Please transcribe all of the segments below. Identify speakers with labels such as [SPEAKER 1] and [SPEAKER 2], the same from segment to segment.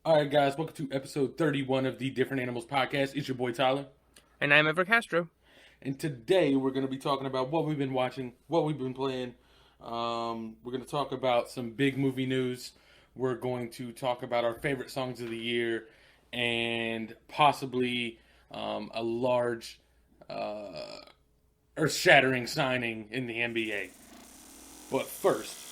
[SPEAKER 1] All right, guys, welcome to episode 31 of the Different Animals Podcast. It's your boy Tyler.
[SPEAKER 2] And I'm Ever Castro.
[SPEAKER 1] And today we're going to be talking about what we've been watching, what we've been playing. We're going to talk about some big movie news. We're going to talk about our favorite songs of the year and possibly a large earth-shattering signing in the NBA. But first,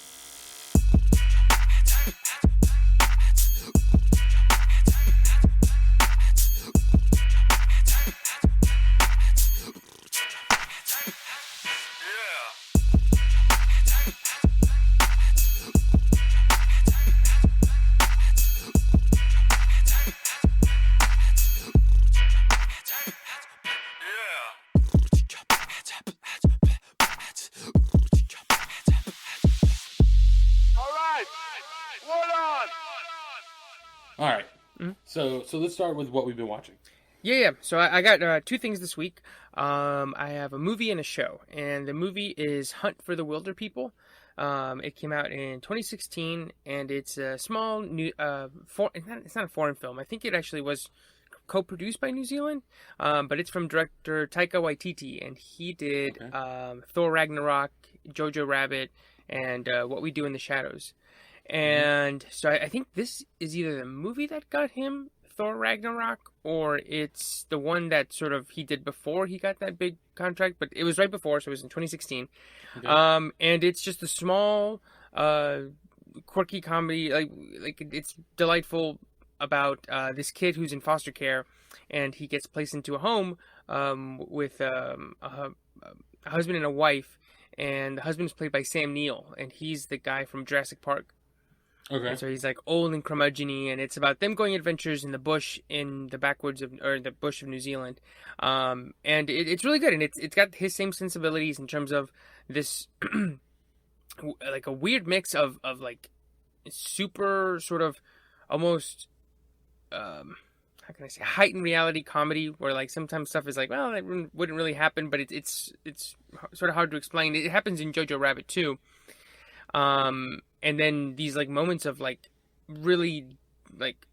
[SPEAKER 1] all right. So let's start with what we've been watching.
[SPEAKER 2] Yeah. So I got two things this week. I have a movie and a show. And the movie is Hunt for the Wilder People. It came out in 2016, and it's a small new. It's not a foreign film. I think it actually was co-produced by New Zealand, but it's from director Taika Waititi, and he did Thor Ragnarok, Jojo Rabbit, and What We Do in the Shadows. And so I think this is either the movie that got him Thor Ragnarok, or it's the one that sort of he did before he got that big contract, but it was right before, so it was in 2016. Okay. And it's just a small, quirky comedy, like it's delightful about this kid who's in foster care, and he gets placed into a home with a husband and a wife, and the husband is played by Sam Neill, and he's the guy from Jurassic Park.
[SPEAKER 1] Okay.
[SPEAKER 2] And so he's like old and curmudgeon-y, and it's about them going adventures in the bush in the backwoods or the bush of New Zealand. And it's really good, and it's got his same sensibilities in terms of this like a weird mix of like super sort of almost how can I say, heightened reality comedy, where like sometimes stuff is like, well, that wouldn't really happen, but it's sort of hard to explain. It happens in Jojo Rabbit too. And then these like moments of like really like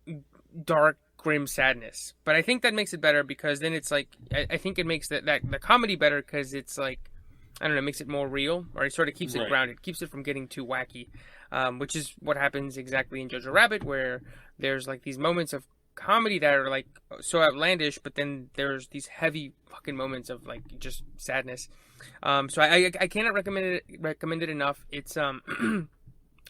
[SPEAKER 2] dark, grim sadness. But I think that makes it better because then it's like, I think it makes the comedy better because it's like, I don't know, it makes it more real, or it sort of keeps it grounded, keeps it from getting too wacky, which is what happens exactly in Jojo Rabbit, where there's like these moments of comedy that are like so outlandish, but then there's these heavy fucking moments of like just sadness. So I cannot recommend it enough. It's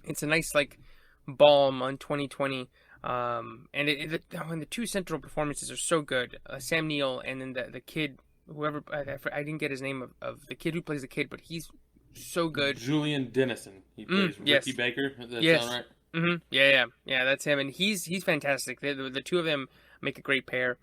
[SPEAKER 2] it's a nice like balm on 2020. And the two central performances are so good. Sam Neill and then the kid, whoever I didn't get his name of the kid who plays the kid, but he's so good.
[SPEAKER 1] Julian Dennison. He plays Ricky Baker. Does that sound right?
[SPEAKER 2] Mm-hmm. Yeah, that's him, and he's fantastic. The two of them make a great pair.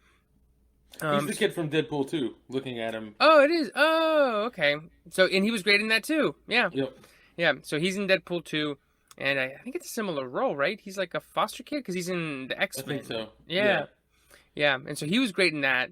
[SPEAKER 1] He's the kid from Deadpool 2, looking at him.
[SPEAKER 2] Oh, it is. Oh, okay. So, and he was great in that too. Yeah.
[SPEAKER 1] Yep.
[SPEAKER 2] Yeah. So he's in Deadpool 2, and I think it's a similar role, right? He's like a foster kid because he's in the X-Men.
[SPEAKER 1] I think so.
[SPEAKER 2] Yeah. And so he was great in that,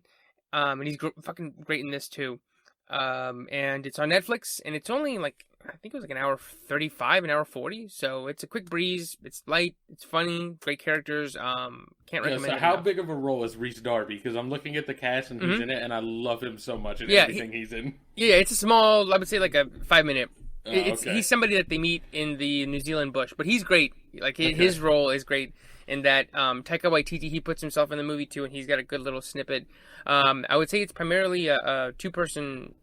[SPEAKER 2] and he's fucking great in this too. And it's on Netflix, and it's only like, I think it was like an hour 35, an hour 40. So it's a quick breeze. It's light. It's funny. Great characters. Can't recommend it.
[SPEAKER 1] So how
[SPEAKER 2] enough.
[SPEAKER 1] big of a role is Reese Darby? Because I'm looking at the cast and who's in it, and I love him so much in everything he's in. Yeah,
[SPEAKER 2] it's a small, I would say like a 5-minute.
[SPEAKER 1] Okay.
[SPEAKER 2] He's somebody that they meet in the New Zealand bush, but he's great. Like his role is great in that. Taika Waititi, he puts himself in the movie too, and he's got a good little snippet. I would say it's primarily a two-person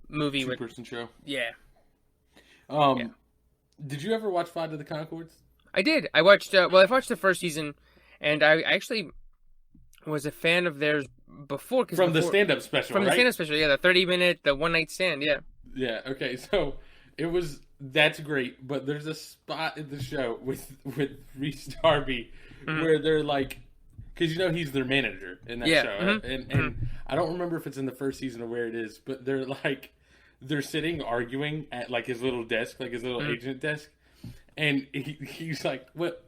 [SPEAKER 2] movie.
[SPEAKER 1] Two-person show.
[SPEAKER 2] Yeah.
[SPEAKER 1] Did you ever watch Flight of the Conchords?
[SPEAKER 2] I did. I watched. I watched the first season, and I actually was a fan of theirs before.
[SPEAKER 1] The stand-up special,
[SPEAKER 2] From the stand-up special, yeah, the 30-minute, the one-night stand, yeah.
[SPEAKER 1] Yeah. Okay. So that's great, but there's a spot in the show with Reese Darby where they're like, because he's their manager in that show, and I don't remember if it's in the first season or where it is, but they're sitting arguing at like his little desk, like his little agent desk, and he's like, "What?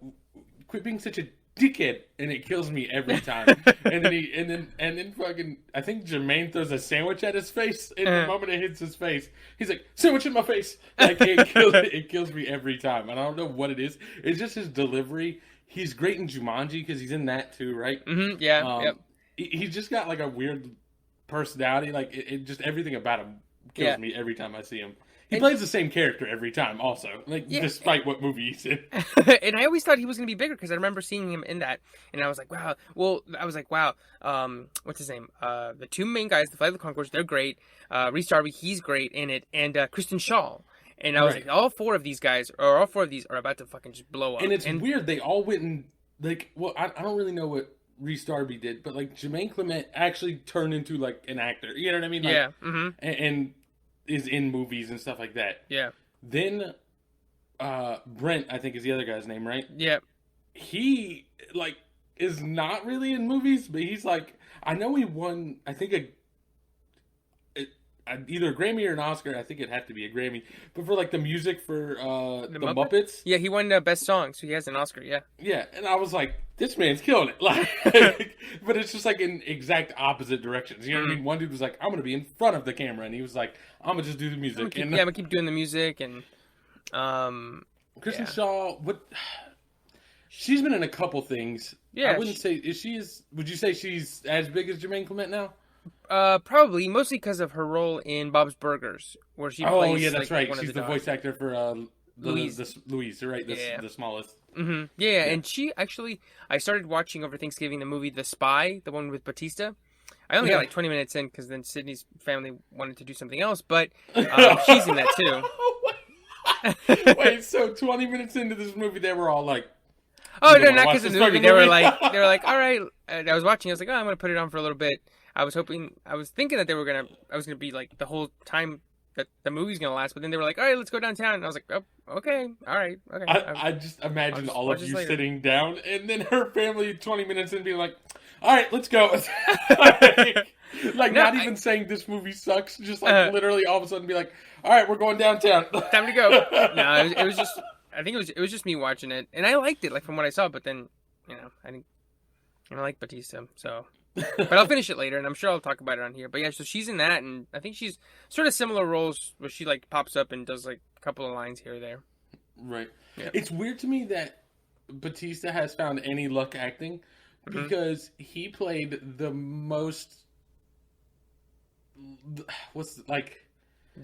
[SPEAKER 1] Quit being such a dickhead," and it kills me every time. and then fucking, I think Jermaine throws a sandwich at his face, and the moment it hits his face, he's like, "Sandwich in my face!" Like it kills me every time, and I don't know what it is. It's just his delivery. he's great in Jumanji because he's in that too, right?
[SPEAKER 2] Mm-hmm. Yeah. Yep.
[SPEAKER 1] He's just got like a weird personality. Like it just everything about him kills me every time I see him. He plays the same character every time, also, like despite what movie he's in.
[SPEAKER 2] And I always thought he was going to be bigger because I remember seeing him in that, and I was like, wow. Well, I was like, wow. What's his name? The two main guys, the Flight of the Conchords, they're great. Rhys Darby, he's great in it, and Kristen Shaw. And I was like, all four of these are about to fucking just blow up.
[SPEAKER 1] And it's weird. They all went and like, well, I don't really know what Rhys Darby did, but like Jermaine Clement actually turned into like an actor. You know what I mean? Like,
[SPEAKER 2] yeah. Mm-hmm.
[SPEAKER 1] And is in movies and stuff like that.
[SPEAKER 2] Yeah.
[SPEAKER 1] Then Brent, I think is the other guy's name, right?
[SPEAKER 2] Yeah.
[SPEAKER 1] He like is not really in movies, but he's like, I know he won, I think either a Grammy or an Oscar. I think it'd have to be a Grammy, but for like the music for the Muppets.
[SPEAKER 2] Yeah, he won Best Song, so he has an Oscar. Yeah.
[SPEAKER 1] Yeah, and I was like, this man's killing it. Like, but it's just like in exact opposite directions. You know what I mean? One dude was like, I'm gonna be in front of the camera, and he was like, I'm gonna just do the music.
[SPEAKER 2] I'm gonna keep doing the music and.
[SPEAKER 1] Kristen Shaw, she's been in a couple things.
[SPEAKER 2] Yeah,
[SPEAKER 1] I wouldn't say would you say she's as big as Jermaine Clement now?
[SPEAKER 2] Probably mostly because of her role in Bob's Burgers, where she plays.
[SPEAKER 1] Oh yeah, that's
[SPEAKER 2] like,
[SPEAKER 1] right. She's the voice actor for Louise. Louise, right? The smallest.
[SPEAKER 2] Mm-hmm. Yeah, and she actually, I started watching over Thanksgiving the movie The Spy, the one with Batista. I only got like 20 minutes in because then Sydney's family wanted to do something else, but she's in that
[SPEAKER 1] too. Wait, so 20 minutes into this movie, they were all like,
[SPEAKER 2] "Oh no, not because of the movie." They were like, "All right." I was watching. I was like, "Oh, I'm gonna put it on for a little bit." I was thinking that I was gonna be like the whole time that the movie's gonna last, but then they were like, "All right, let's go downtown," and I was like, "Oh, okay, all right, okay."
[SPEAKER 1] I just imagine all of you sitting down, and then her family 20 minutes in being like, "All right, let's go." Not even saying this movie sucks, just like literally all of a sudden be like, "All right, we're going downtown.
[SPEAKER 2] Time to go." No, it was just. I think it was just me watching it, and I liked it, like from what I saw. But then, I don't like Batista, so. But I'll finish it later, and I'm sure I'll talk about it on here. But yeah, so she's in that, and I think she's sort of similar roles where she like pops up and does like a couple of lines here or there.
[SPEAKER 1] Right. Yeah. It's weird to me that Batista has found any luck acting because he played the most.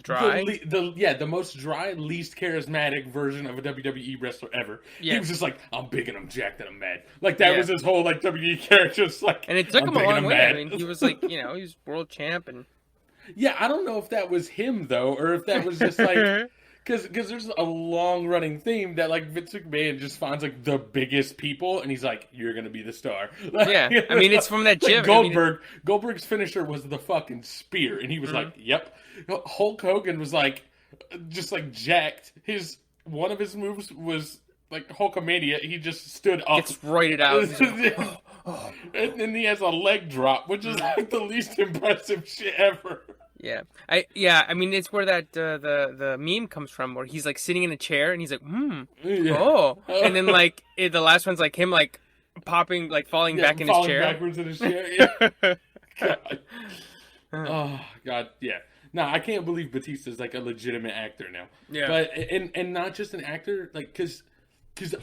[SPEAKER 2] Dry?
[SPEAKER 1] The most dry, least charismatic version of a WWE wrestler ever. Yeah. He was just like, I'm big and I'm jacked and I'm mad. Like, that was his whole, like, WWE character. Just like,
[SPEAKER 2] and it took him a long way. Mad. I mean, he was like, he was world champ. And
[SPEAKER 1] yeah, I don't know if that was him, though, or if that was just like... Because there's a long-running theme that, like, Vince McMahon just finds, like, the biggest people, and he's like, you're going to be the star.
[SPEAKER 2] Yeah, I mean, it's from that gym.
[SPEAKER 1] Goldberg. Goldberg's finisher was the fucking spear, and he was like, yep. Hulk Hogan was, like, just, like, jacked. One of his moves was, like, Hulkamania. He just stood up.
[SPEAKER 2] Gets roided out.
[SPEAKER 1] And then he has a leg drop, which is, like, the least impressive shit ever.
[SPEAKER 2] Yeah, I mean, it's where that the meme comes from, where he's like sitting in a chair and he's like, oh, and then like the last one's like him like popping, like falling back in his chair,
[SPEAKER 1] backwards in his chair. Yeah. God. Oh God, yeah. No, I can't believe Batista's like a legitimate actor now.
[SPEAKER 2] Yeah,
[SPEAKER 1] but and not just an actor, like because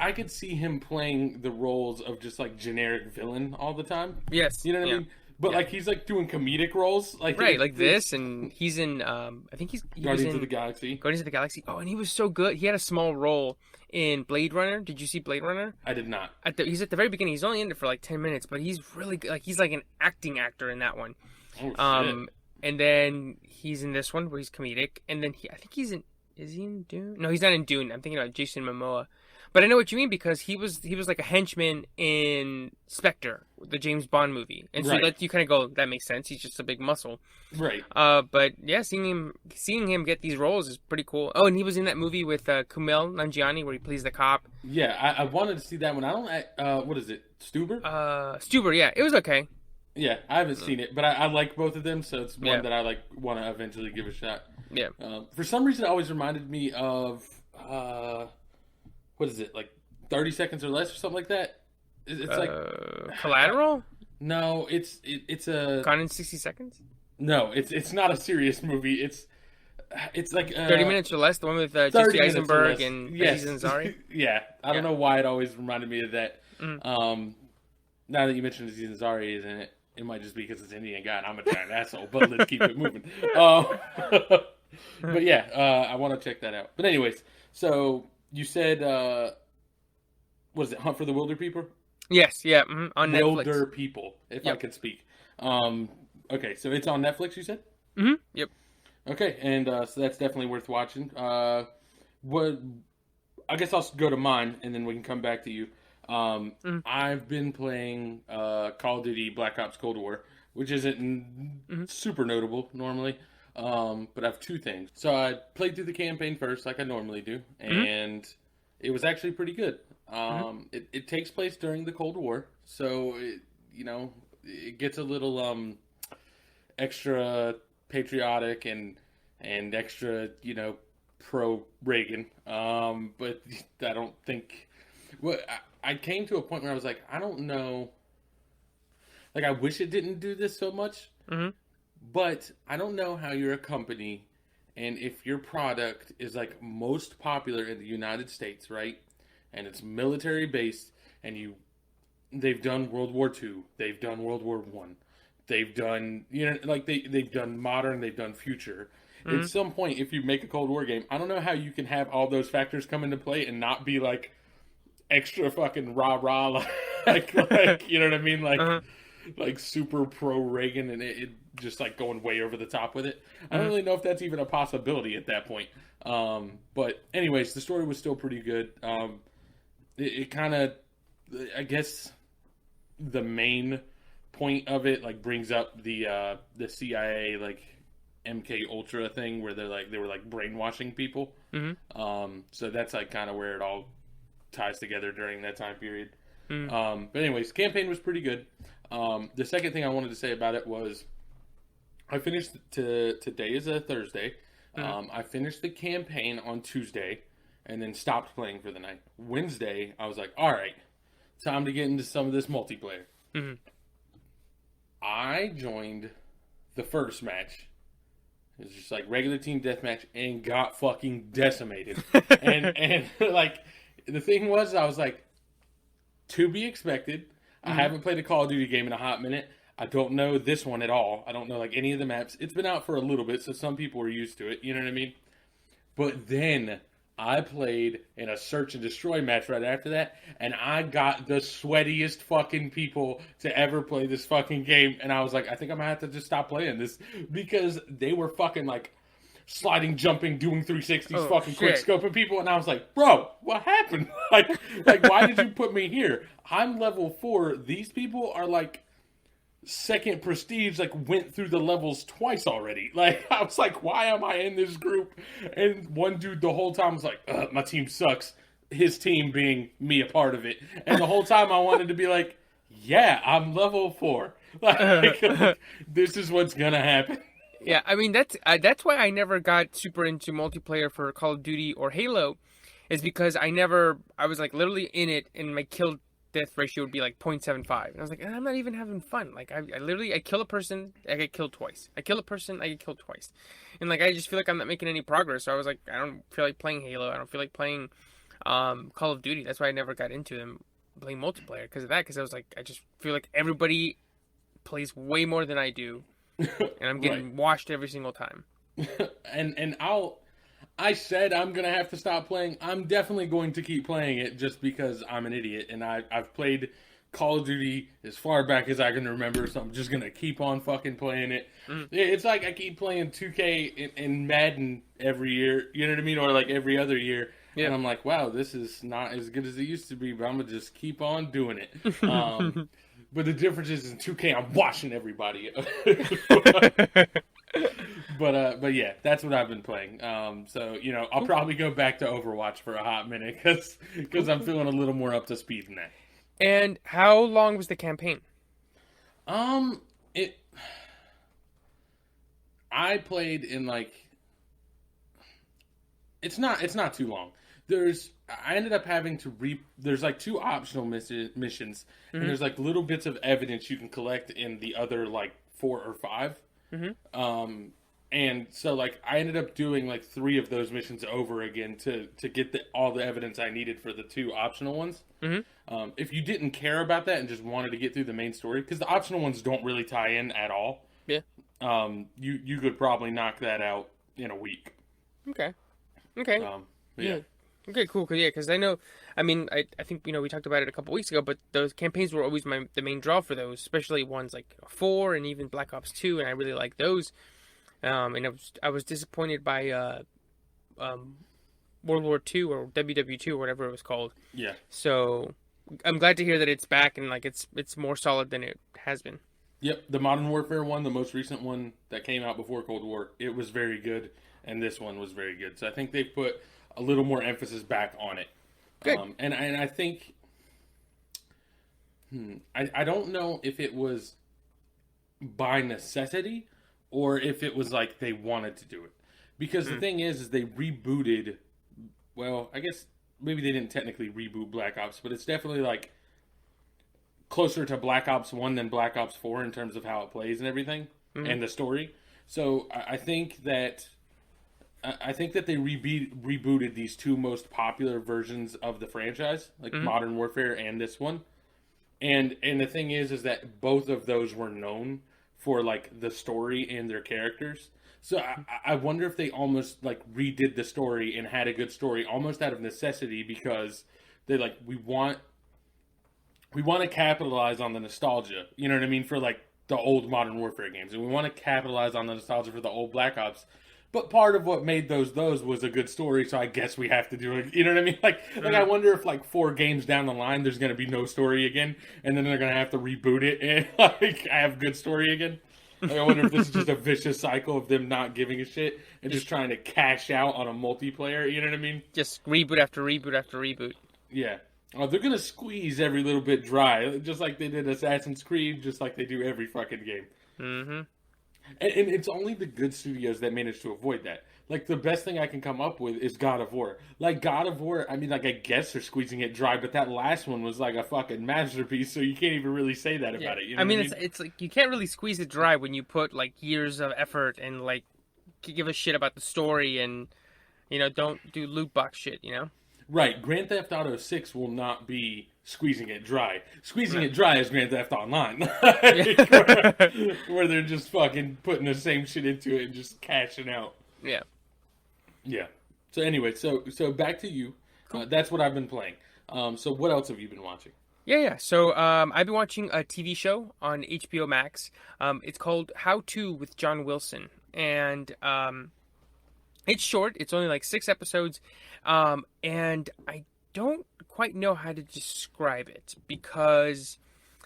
[SPEAKER 1] I could see him playing the roles of just like generic villain all the time.
[SPEAKER 2] Yes,
[SPEAKER 1] you know what I mean. But like he's like doing comedic roles, like
[SPEAKER 2] right, like this, and he's in. I think he
[SPEAKER 1] Guardians of the Galaxy.
[SPEAKER 2] Guardians of the Galaxy. Oh, and he was so good. He had a small role in Blade Runner. Did you see Blade Runner?
[SPEAKER 1] I did not.
[SPEAKER 2] He's at the very beginning. He's only in it for like 10 minutes, but he's really good. Like he's like an acting actor in that one.
[SPEAKER 1] Oh shit.
[SPEAKER 2] And then he's in this one where he's comedic, and then I think he's in. Is he in Dune? No, he's not in Dune. I'm thinking about Jason Momoa. But I know what you mean because he was like a henchman in Spectre, the James Bond movie, and so you kind of go, that makes sense. He's just a big muscle,
[SPEAKER 1] right?
[SPEAKER 2] But yeah, seeing him get these roles is pretty cool. Oh, and he was in that movie with Kumail Nanjiani where he plays the cop.
[SPEAKER 1] Yeah, I wanted to see that one. I don't. What is it? Stuber?
[SPEAKER 2] Stuber. Yeah, it was okay.
[SPEAKER 1] Yeah, I haven't seen it, but I like both of them, so it's one that I like want to eventually give a shot.
[SPEAKER 2] Yeah.
[SPEAKER 1] For some reason, it always reminded me of. What is it, like 30 seconds or less or something like that? It's like
[SPEAKER 2] Collateral?
[SPEAKER 1] No, it's a
[SPEAKER 2] Gone in 60 Seconds?
[SPEAKER 1] No, it's not a serious movie. It's like
[SPEAKER 2] 30 Minutes or Less, the one with Jesse Eisenberg and Aziz Ansari.
[SPEAKER 1] Yeah, I don't know why it always reminded me of that. Now that you mentioned Aziz Ansari is in it, it might just be because it's Indian guy and I'm a giant asshole, but let's keep it moving. But yeah, I want to check that out. But anyways, so you said, what is it, Hunt for the Wilder People?
[SPEAKER 2] Yes, yeah, on Netflix.
[SPEAKER 1] Wilder People, if I could speak. Okay, so it's on Netflix, you said?
[SPEAKER 2] Yep.
[SPEAKER 1] Okay, and so that's definitely worth watching. What? I guess I'll go to mine, and then we can come back to you. I've been playing Call of Duty Black Ops Cold War, which isn't super notable normally, but I have two things. So I played through the campaign first, like I normally do, and it was actually pretty good. It takes place during the Cold War, so it gets a little extra patriotic and extra pro Reagan. But I don't think. Well, I came to a point where I was like, I don't know. Like, I wish it didn't do this so much. But I don't know how you're a company, and if your product is like most popular in the United States, right? And it's military based, and they've done World War II, they've done World War One, they've done they've done modern, they've done future. At some point, if you make a Cold War game, I don't know how you can have all those factors come into play and not be like extra fucking rah like you know what I mean, like super pro Reagan, and it just like going way over the top with it. I don't really know if that's even a possibility at that point. But anyways, the story was still pretty good. It kind of, I guess, the main point of it like brings up the CIA like MK Ultra thing where they were like brainwashing people. So that's like kind of where it all ties together during that time period. But anyways, campaign was pretty good. The second thing I wanted to say about it was I finished today is a Thursday. I finished the campaign on Tuesday and then stopped playing for the night. Wednesday, I was like, all right, time to get into some of this multiplayer. I joined the first match. It was just like regular team deathmatch and got fucking decimated. and like the thing was, I was like, to be expected. I haven't played a Call of Duty game in a hot minute. I don't know this one at all. I don't know like any of the maps. It's been out for a little bit, so some people are used to it. You know what I mean? But then I played in a search and destroy match right after that, and I got the sweatiest fucking people to ever play this fucking game. And I was like, I think I'm gonna have to just stop playing this because they were fucking like sliding, jumping, doing 360s, fucking quick scoping people, and I was like, bro, what happened? like why did you put me here? I'm level 4. These people are like second prestige, like went through the levels twice already. Like I was like, why am I in this group? And one dude the whole time was like, my team sucks. His team being me a part of it. And the whole time I wanted to be like, yeah, I'm level 4. Like this is what's gonna happen.
[SPEAKER 2] Yeah, I mean that's why I never got super into multiplayer for Call of Duty or Halo, is because I was like literally in it and my kill death ratio would be like 0.75, and I was like, I'm not even having fun. Like I kill a person, I get killed twice. I kill a person, I get killed twice, and like I just feel like I'm not making any progress. So I was like, I don't feel like playing Halo. I don't feel like playing Call of Duty. That's why I never got into them playing multiplayer because of that. Because I was like, I just feel like everybody plays way more than I do. And I'm getting washed every single time.
[SPEAKER 1] and I said I'm going to have to stop playing. I'm definitely going to keep playing it just because I'm an idiot. And I've played Call of Duty as far back as I can remember. So I'm just going to keep on fucking playing it. It's like I keep playing 2K and Madden every year. You know what I mean? Or like every other year. Yeah. And I'm like, wow, this is not as good as it used to be. But I'm going to just keep on doing it. But the difference is in 2K, I'm washing everybody. But yeah, that's what I've been playing. So I'll probably go back to Overwatch for a hot minute because I'm feeling a little more up to speed than that.
[SPEAKER 2] And how long was the campaign?
[SPEAKER 1] I played in like it's not too long. I ended up having to there's like 2 optional missions, and there's like little bits of evidence you can collect in the other like 4 or 5. And so, like, I ended up doing, like, 3 of those missions over again to get all the evidence I needed for the 2 optional ones.
[SPEAKER 2] Mm-hmm.
[SPEAKER 1] If you didn't care about that and just wanted to get through the main story, because the optional ones don't really tie in at all.
[SPEAKER 2] Yeah.
[SPEAKER 1] You could probably knock that out in a week.
[SPEAKER 2] Okay.
[SPEAKER 1] Yeah.
[SPEAKER 2] Okay, cool. Because I know, I mean, I think, we talked about it a couple weeks ago, but those campaigns were always the main draw for those, especially ones like 4 and even Black Ops 2, and I really like those. And I was disappointed by World War II or WW2 or whatever it was called.
[SPEAKER 1] Yeah.
[SPEAKER 2] So I'm glad to hear that it's back and like it's more solid than it has been.
[SPEAKER 1] Yep, the Modern Warfare one, the most recent one that came out before Cold War, it was very good, and this one was very good. So I think they put a little more emphasis back on it.
[SPEAKER 2] Good.
[SPEAKER 1] And I think, I don't know if it was by necessity or if it was like they wanted to do it. Because the thing is they rebooted, well, I guess maybe they didn't technically reboot Black Ops, but it's definitely like closer to Black Ops 1 than Black Ops 4 in terms of how it plays and everything and the story. So I think that they rebooted these 2 most popular versions of the franchise, like Modern Warfare and this one. And the thing is that both of those were known for like the story and their characters. So I wonder if they almost like redid the story and had a good story almost out of necessity because they like we want to capitalize on the nostalgia. You know what I mean, for like the old Modern Warfare games, and we want to capitalize on the nostalgia for the old Black Ops. But part of what made those was a good story, so I guess we have to do it. You know what I mean? Like I wonder if like 4 games down the line, there's going to be no story again, and then they're going to have to reboot it and like have good story again. Like I wonder if this is just a vicious cycle of them not giving a shit and just trying to cash out on a multiplayer. You know what I mean?
[SPEAKER 2] Just reboot after reboot after reboot.
[SPEAKER 1] Yeah. Oh, they're going to squeeze every little bit dry, just like they did Assassin's Creed, just like they do every fucking game.
[SPEAKER 2] Mm-hmm.
[SPEAKER 1] And it's only the good studios that manage to avoid that. Like, the best thing I can come up with is God of War. Like, God of War, I mean, like, I guess they're squeezing it dry, but that last one was, like, a fucking masterpiece, so you can't even really say that about it. You know
[SPEAKER 2] I mean, it's like, you can't really squeeze it dry when you put, like, years of effort and, like, give a shit about the story and, don't do loot box shit,
[SPEAKER 1] Right. Grand Theft Auto 6 will not be squeezing it dry. Squeezing it dry is Grand Theft Online. where they're just fucking putting the same shit into it and just cashing out.
[SPEAKER 2] Yeah.
[SPEAKER 1] Yeah. So anyway, so back to you. Cool. That's what I've been playing. So what else have you been watching?
[SPEAKER 2] Yeah. So I've been watching a TV show on HBO Max. It's called How To with John Wilson. And it's short. It's only like 6 episodes. And I don't quite know how to describe it because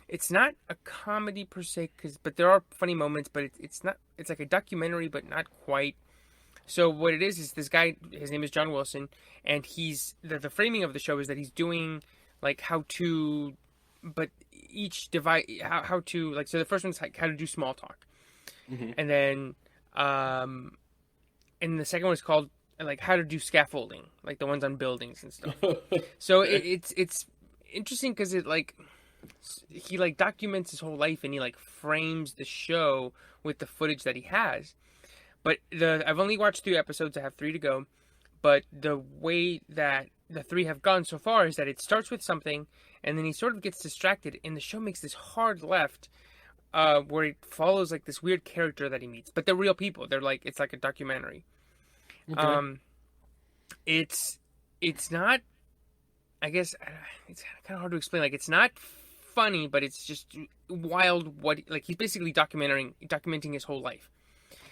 [SPEAKER 2] it's not a comedy per se, but there are funny moments, but it's not, it's like a documentary, but not quite. So what it is this guy, his name is John Wilson, and he's, the framing of the show is that he's doing like how to, but each device, how to, like, so the first one's like how to do small talk. Mm-hmm. And then, and the second one is called like how to do scaffolding, like the ones on buildings and stuff. So it's interesting because it like he like documents his whole life and he like frames the show with the footage that he has. But I've only watched 3 episodes. I have 3 to go. But the way that the 3 have gone so far is that it starts with something and then he sort of gets distracted and the show makes this hard left where it follows like this weird character that he meets. But they're real people. They're like, it's like a documentary. Okay. It's not, I guess it's kind of hard to explain. Like, it's not funny, but it's just wild. Like, he's basically documenting his whole life.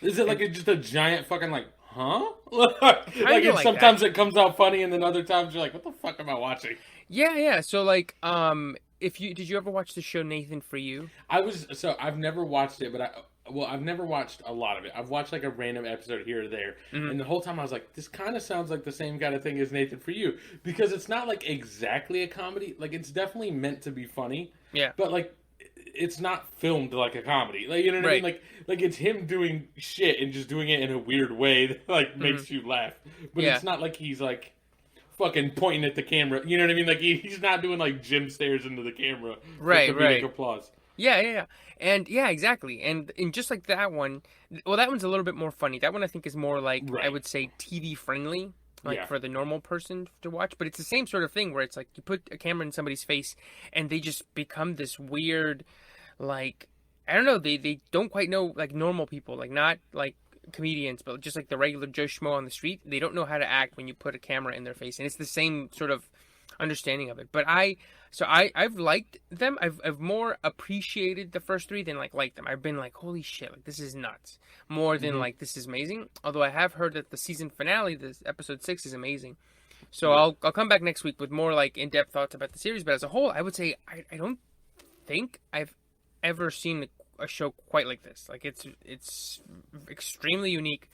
[SPEAKER 1] Is it like just a giant fucking like, huh? like sometimes it comes out funny, and then other times you're like, what the fuck am I watching?
[SPEAKER 2] Yeah. So like, did you ever watch the show Nathan For You?
[SPEAKER 1] I've never watched it, but I've never watched a lot of it. I've watched like a random episode here or there. Mm-hmm. And the whole time I was like, this kind of sounds like the same kind of thing as Nathan For You. Because it's not like exactly a comedy. Like, it's definitely meant to be funny.
[SPEAKER 2] Yeah.
[SPEAKER 1] But like, it's not filmed like a comedy. Like, you know what I mean? Like it's him doing shit and just doing it in a weird way that like makes you laugh. But it's not like he's like fucking pointing at the camera. You know what I mean? Like he's not doing like Jim stares into the camera.
[SPEAKER 2] Right.
[SPEAKER 1] Applause.
[SPEAKER 2] Yeah. And yeah, exactly. And just like that one, well, that one's a little bit more funny. That one I think is more like, I
[SPEAKER 1] Right.
[SPEAKER 2] would say, TV friendly, like
[SPEAKER 1] Yeah.
[SPEAKER 2] for the normal person to watch. But it's the same sort of thing where it's like you put a camera in somebody's face and they just become this weird, like, I don't know, they don't quite know, like normal people, like not like comedians, but just like the regular Joe Schmo on the street. They don't know how to act when you put a camera in their face. And it's the same sort of understanding of it. But I've liked them. I've more appreciated the first three than like liked them. I've been like, holy shit, like this is nuts. More than
[SPEAKER 1] Hmm.
[SPEAKER 2] like this is amazing. Although I have heard that the season finale, this episode 6, is amazing. So
[SPEAKER 1] Yeah.
[SPEAKER 2] I'll come back next week with more like in depth thoughts about the series. But as a whole, I would say I don't think I've ever seen a show quite like this. Like it's extremely unique.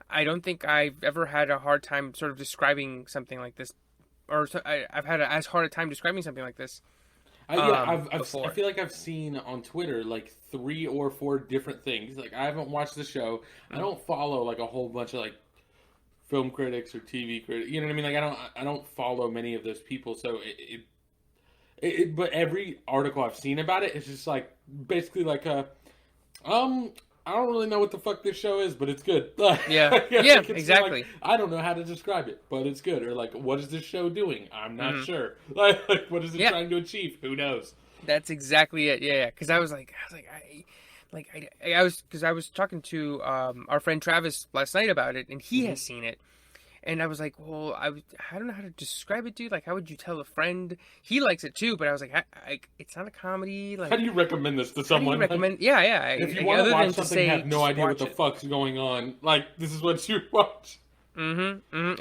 [SPEAKER 2] I don't think I've ever had a hard time sort of describing something like this, or I've had as hard a time describing something like this
[SPEAKER 1] Yeah, I
[SPEAKER 2] before.
[SPEAKER 1] feel like I've seen on Twitter like 3 or 4 different things. Like I haven't watched the show. I
[SPEAKER 2] Mm.
[SPEAKER 1] don't follow like a whole bunch of like film critics or TV critics. You know what I mean? Like I don't follow many of those people. So but every article I've seen about it is just like basically like a um. I don't really know what the fuck this show is, but it's good.
[SPEAKER 2] Yeah,
[SPEAKER 1] Like,
[SPEAKER 2] yeah,
[SPEAKER 1] it's
[SPEAKER 2] exactly.
[SPEAKER 1] like I don't know how to describe it, but it's good. Or like, what is this show doing? I'm not
[SPEAKER 2] Hmm.
[SPEAKER 1] sure. Like what is it
[SPEAKER 2] Yeah,
[SPEAKER 1] trying to achieve? Who knows?
[SPEAKER 2] that's exactly it. Yeah, because I was because I was talking to our friend Travis last night about it, and he
[SPEAKER 1] Hmm.
[SPEAKER 2] has seen it. And I was like, well, I don't know how to describe it, dude. Like, how would you tell a friend? He likes it too, but I was like, it's not a comedy.
[SPEAKER 1] How
[SPEAKER 2] Like,
[SPEAKER 1] do you recommend this to
[SPEAKER 2] how do you
[SPEAKER 1] someone? Like,
[SPEAKER 2] recommend? Yeah, yeah.
[SPEAKER 1] if you want to
[SPEAKER 2] Other
[SPEAKER 1] watch
[SPEAKER 2] than to
[SPEAKER 1] something and
[SPEAKER 2] say,
[SPEAKER 1] have no
[SPEAKER 2] just
[SPEAKER 1] idea what
[SPEAKER 2] watch
[SPEAKER 1] the
[SPEAKER 2] it.
[SPEAKER 1] fuck's going on, like this is what you watch.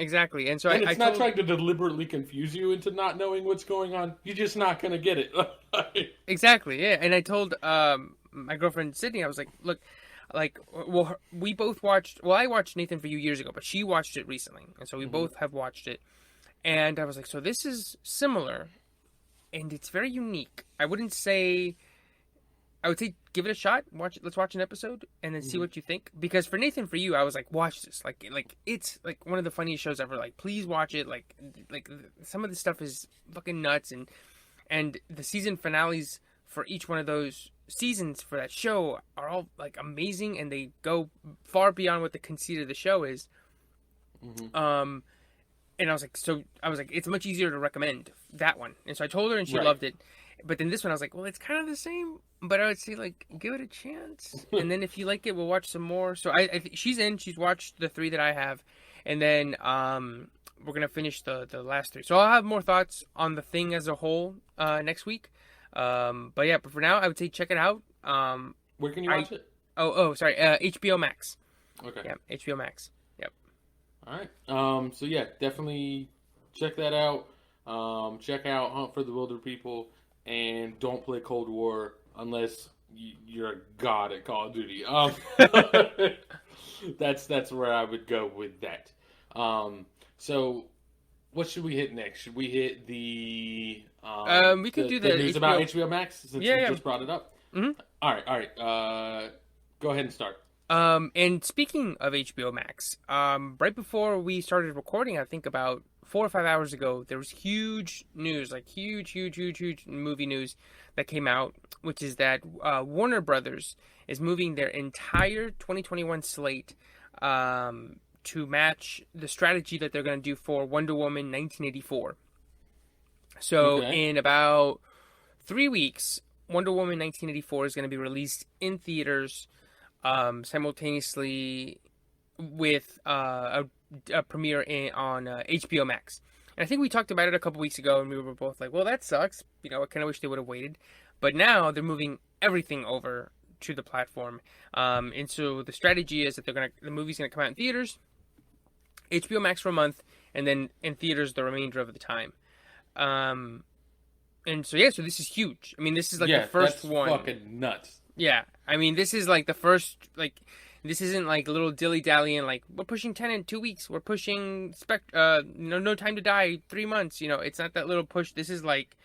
[SPEAKER 2] Exactly. And so
[SPEAKER 1] And
[SPEAKER 2] I
[SPEAKER 1] it's not
[SPEAKER 2] told
[SPEAKER 1] trying to deliberately confuse you into not knowing what's going on. You're just not gonna get it.
[SPEAKER 2] exactly, yeah. And I told my girlfriend Sydney, I was like, look, like, well, we both watched. Well, I watched Nathan for You years ago, but she watched it recently, and so we
[SPEAKER 1] Hmm.
[SPEAKER 2] both have watched it. And I was like, so this is similar, and it's very unique. I would say give it a shot. Watch it. Let's watch an episode and then see
[SPEAKER 1] Hmm.
[SPEAKER 2] what you think. Because for Nathan for You, I was like, watch this. Like it's like one of the funniest shows ever. Like, please watch it. Like some of the stuff is fucking nuts, and the season finales for each one of those seasons for that show are all like amazing, and they go far beyond what the conceit of the show is.
[SPEAKER 1] Hmm.
[SPEAKER 2] Um, and I was like, it's much easier to recommend that one. And so I told her, and she
[SPEAKER 1] Right.
[SPEAKER 2] loved it. But then this one, I was like, well, it's kind of the same, but I would say like give it a chance, and then if you like it, we'll watch some more. So she's in. She's watched the 3 that I have, and then we're gonna finish the last 3. So I'll have more thoughts on the thing as a whole next week. But yeah, but for now, I would say check it out.
[SPEAKER 1] Where can you watch it?
[SPEAKER 2] Sorry, HBO Max.
[SPEAKER 1] Okay.
[SPEAKER 2] Yeah, HBO Max. Yep.
[SPEAKER 1] All right. So yeah, definitely check that out. Check out Hunt for the Wilder People, and don't play Cold War unless you're a god at Call of Duty. That's where I would go with that. So what should we hit next? Should we hit the
[SPEAKER 2] We could do
[SPEAKER 1] the
[SPEAKER 2] the
[SPEAKER 1] news
[SPEAKER 2] HBO.
[SPEAKER 1] about HBO Max since we
[SPEAKER 2] Yeah.
[SPEAKER 1] just brought it up?
[SPEAKER 2] Mhm.
[SPEAKER 1] All right. Go ahead and start.
[SPEAKER 2] And speaking of HBO Max, right before we started recording, I think about 4 or 5 hours ago, there was huge news, like huge movie news that came out, which is that Warner Brothers is moving their entire 2021 slate to match the strategy that they're going to do for Wonder Woman 1984. So
[SPEAKER 1] Okay.
[SPEAKER 2] in about 3 weeks, Wonder Woman 1984 is going to be released in theaters simultaneously with a premiere on HBO Max. And I think we talked about it a couple weeks ago, and we were both like, well, that sucks. You know, I kind of wish they would have waited. But now they're moving everything over to the platform. And so the strategy is that the movie's going to come out in theaters, HBO Max for a month, and then in theaters the remainder of the time. And so, yeah, so this is huge. I mean, this is like
[SPEAKER 1] Yeah,
[SPEAKER 2] the first
[SPEAKER 1] that's
[SPEAKER 2] one.
[SPEAKER 1] fucking nuts.
[SPEAKER 2] Yeah, I mean, this is like the first, like, this isn't like a little dilly-dallying, like, we're pushing 10 in 2 weeks, we're pushing No Time to Die 3 months, you know, it's not that little push. This is like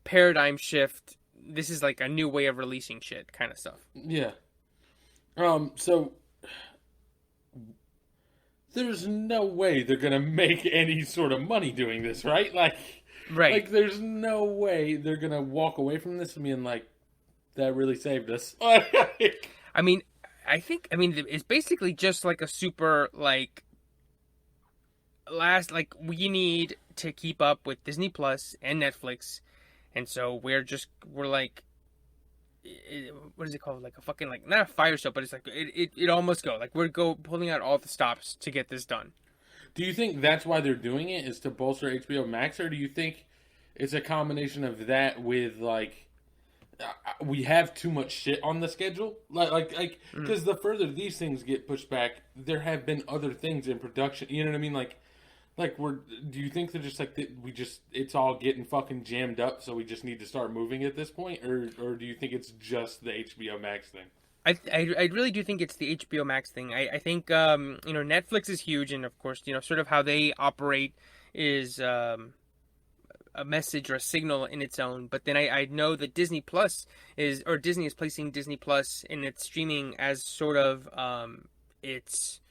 [SPEAKER 2] paradigm shift. This is like a new way of releasing shit kind of stuff.
[SPEAKER 1] Yeah. So there's no way they're gonna make any sort of money doing this, right?
[SPEAKER 2] Right.
[SPEAKER 1] Like there's no way they're gonna walk away from this and being like, that really saved us.
[SPEAKER 2] I mean, it's basically just like a super like we need to keep up with Disney Plus and Netflix, and so we're like, what is it called? Like a fucking like not a fire sale, but it's like it almost go like pulling out all the stops to get this done.
[SPEAKER 1] Do you think that's why they're doing it, is to bolster HBO Max, or do you think it's a combination of that with like we have too much shit on the schedule? Like because the further these things get pushed back, there have been other things in production. You know what I mean? Like do you think they're just like it's all getting fucking jammed up, so we just need to start moving at this point, or do you think it's just the HBO Max thing?
[SPEAKER 2] I really do think it's the HBO Max thing. I think Netflix is huge, and of course sort of how they operate is a message or a signal in its own. But then I know that Disney is placing Disney Plus in its streaming as sort of its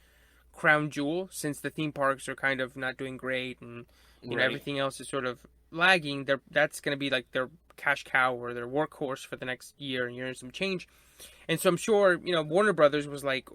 [SPEAKER 2] crown jewel, since the theme parks are kind of not doing great, and everything else is sort of lagging. That's going to be like their cash cow or their workhorse for the next year and some change. And so I'm sure, Warner Brothers was like,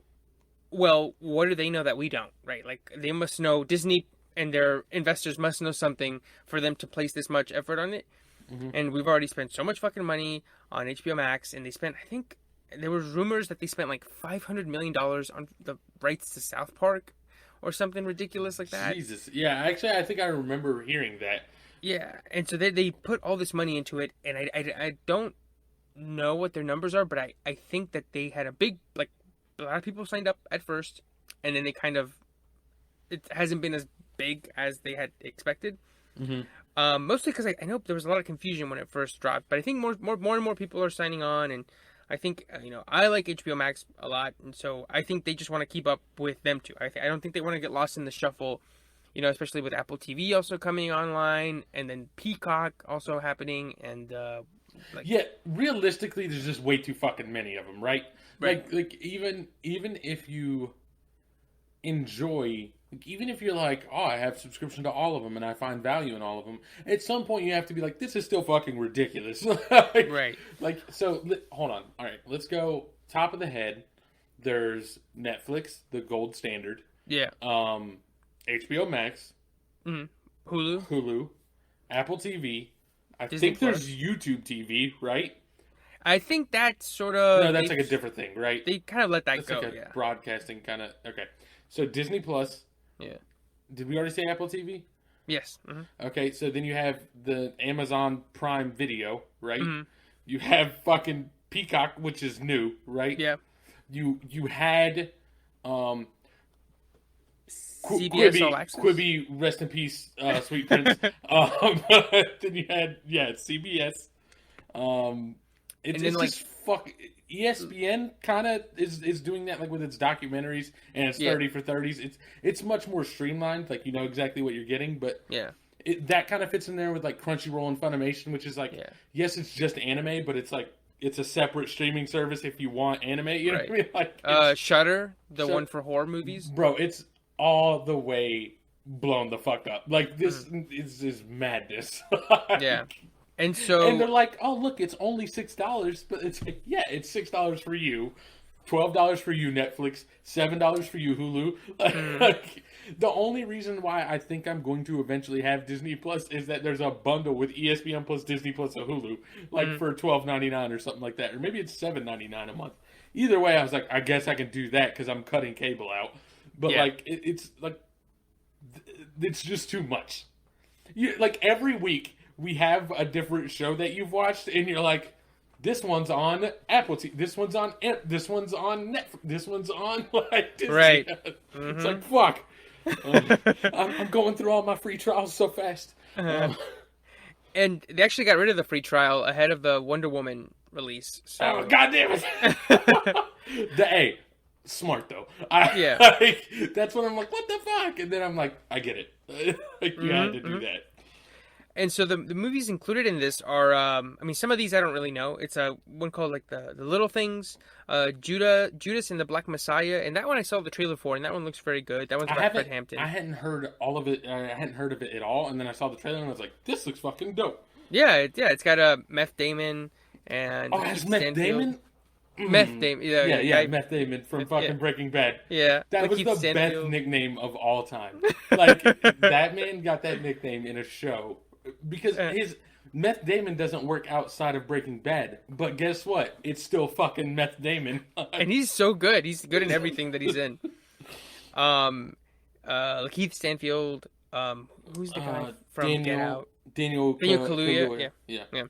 [SPEAKER 2] well, what do they know that we don't, right? Like, they must know, Disney and their investors must know something for them to place this much effort on it. Mm-hmm. And we've already spent so much fucking money on HBO Max, and they spent, I think, there was rumors that they spent like $500 million on the rights to South Park or something ridiculous like that.
[SPEAKER 1] Jesus. Yeah, actually, I think I remember hearing that.
[SPEAKER 2] Yeah, and so they put all this money into it, and I don't know what their numbers are, but I think that they had a lot of people signed up at first, and then it hasn't been as big as they had expected. Mm-hmm. Mostly because I know there was a lot of confusion when it first dropped, but I think more and more people are signing on, and I think I like HBO Max a lot, and so I think they just want to keep up with them too. I don't think they want to get lost in the shuffle, especially with Apple TV also coming online, and then Peacock also happening, and
[SPEAKER 1] yeah, realistically, there's just way too fucking many of them, right? Like even if you enjoy, even if you're like, oh, I have subscription to all of them and I find value in all of them, at some point you have to be like, this is still fucking ridiculous.
[SPEAKER 2] Right.
[SPEAKER 1] Like, so hold on. All right, let's go top of the head. There's Netflix, the gold standard.
[SPEAKER 2] Yeah.
[SPEAKER 1] HBO Max.
[SPEAKER 2] Mm-hmm. Hulu.
[SPEAKER 1] Apple TV. I
[SPEAKER 2] Disney
[SPEAKER 1] think
[SPEAKER 2] Plus.
[SPEAKER 1] there's YouTube TV, right?
[SPEAKER 2] I think that's sort of...
[SPEAKER 1] No, that's like a different thing, right?
[SPEAKER 2] They kind of let that go,
[SPEAKER 1] like a broadcasting kind of... Okay. So Disney Plus.
[SPEAKER 2] Yeah.
[SPEAKER 1] Did we already say Apple TV?
[SPEAKER 2] Yes. Mm-hmm.
[SPEAKER 1] Okay, so then you have the Amazon Prime Video, right?
[SPEAKER 2] Mm-hmm.
[SPEAKER 1] You have fucking Peacock, which is new, right?
[SPEAKER 2] Yeah.
[SPEAKER 1] You had...
[SPEAKER 2] CBS All Access.
[SPEAKER 1] Quibi, rest in peace, Sweet Prince. Then you had, CBS. It's just fuck. ESPN kind of is doing that, like with its documentaries and its 30 for 30s. It's much more streamlined, like exactly what you're getting, but that kind of fits in there with like Crunchyroll and Funimation, which is like, yes, it's just anime, but it's like it's a separate streaming service if you want anime. You know what I mean? Like
[SPEAKER 2] Shudder, one for horror movies.
[SPEAKER 1] Bro, it's all the way blown the fuck up. Like, this is madness.
[SPEAKER 2] Yeah.
[SPEAKER 1] And they're like, oh, look, it's only $6, but it's like, yeah, it's $6 for you, $12 for you, Netflix, $7 for you, Hulu. Like, the only reason why I think I'm going to eventually have Disney Plus is that there's a bundle with ESPN plus Disney plus a Hulu, like for $12.99 or something like that, or maybe it's $7.99 a month. Either way, I was like, I guess I can do that because I'm cutting cable out. But like, it's like, it's just too much. Like, every week we have a different show that you've watched, and you're like, this one's on Apple TV, this one's on Netflix, this one's on like Disney.
[SPEAKER 2] Right.
[SPEAKER 1] It's like, fuck. I'm going through all my free trials so fast.
[SPEAKER 2] And they actually got rid of the free trial ahead of the Wonder Woman release. So.
[SPEAKER 1] Oh, God damn it! Smart though. That's when I'm like, what the fuck? And then I'm like, I get it. Like, you had to do that.
[SPEAKER 2] And so the movies included in this are, some of these I don't really know. It's one called like the Little Things, Judas and the Black Messiah, and that one I saw the trailer for, and that one looks very good. That one's about Fred Hampton.
[SPEAKER 1] I hadn't heard all of it. I hadn't heard of it at all, and then I saw the trailer and I was like, this looks fucking dope.
[SPEAKER 2] Yeah, it's got Meth Damon and
[SPEAKER 1] Oh, has Meth Damon?
[SPEAKER 2] Meth Damon,
[SPEAKER 1] Yeah, Meth Damon from fucking Breaking Bad.
[SPEAKER 2] Yeah,
[SPEAKER 1] that was the best nickname of all time. Like, that man got that nickname in a show because his Meth Damon doesn't work outside of Breaking Bad. But guess what? It's still fucking Meth Damon,
[SPEAKER 2] and he's so good. He's good in everything that he's in. Keith Stanfield. Who's the guy from Get Out?
[SPEAKER 1] Daniel
[SPEAKER 2] Kaluuya. Yeah.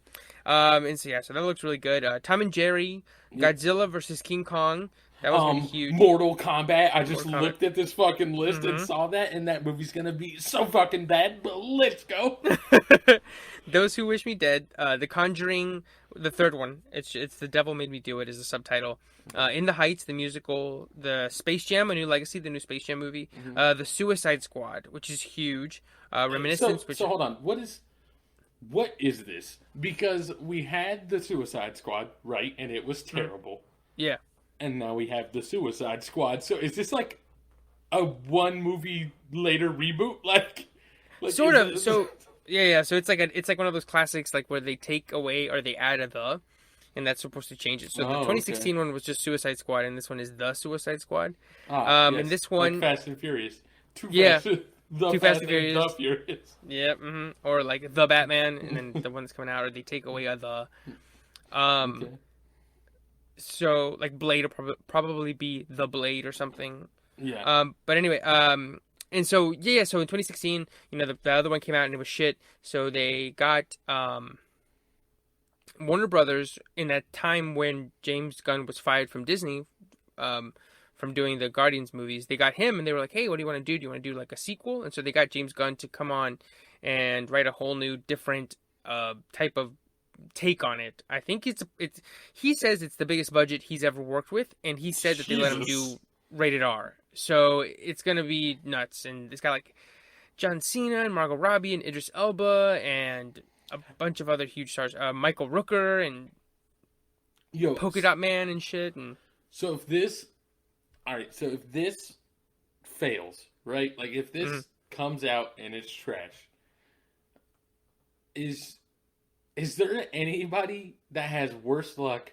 [SPEAKER 2] And so that looks really good. Tom and Jerry, Godzilla versus King Kong. That was gonna be huge.
[SPEAKER 1] Mortal Kombat. I just looked at this fucking list and saw that, and that movie's gonna be so fucking bad. But let's go.
[SPEAKER 2] Those Who Wish Me Dead. The Conjuring, the third one. It's The Devil Made Me Do It is the subtitle. In the Heights, the musical. The Space Jam: A New Legacy, the new Space Jam movie. The Suicide Squad, which is huge. Reminiscence.
[SPEAKER 1] So hold on. What is this? Because we had the Suicide Squad, right, and it was terrible.
[SPEAKER 2] Yeah.
[SPEAKER 1] And now we have the Suicide Squad. So is this like a one movie later reboot? Like
[SPEAKER 2] sort of. So yeah. So it's like one of those classics, like where they take away or they add a the, and that's supposed to change it. So the 2016 one was just Suicide Squad, and this one is the Suicide Squad.
[SPEAKER 1] Yes.
[SPEAKER 2] And this one,
[SPEAKER 1] like Fast and Furious.
[SPEAKER 2] Too Fast and Furious. Yeah. Or like the Batman, and then the one that's coming out, or they take away a the. Okay. So, like, Blade will probably be The Blade or something.
[SPEAKER 1] Yeah.
[SPEAKER 2] But anyway, and so, so in 2016, the other one came out and it was shit. So they got Warner Brothers in that time when James Gunn was fired from Disney from doing the Guardians movies. They got him and they were like, hey, what do you want to do? Do you want to do, like, a sequel? And so they got James Gunn to come on and write a whole new, different type of take on it. I think it's he says it's the biggest budget he's ever worked with, and he said that they let him do rated R, so it's gonna be nuts. And it's got like John Cena and Margot Robbie and Idris Elba and a bunch of other huge stars, Michael Rooker and Polka Dot Man and shit. And
[SPEAKER 1] so if this fails, right, like if this comes out and it's trash, is there anybody that has worse luck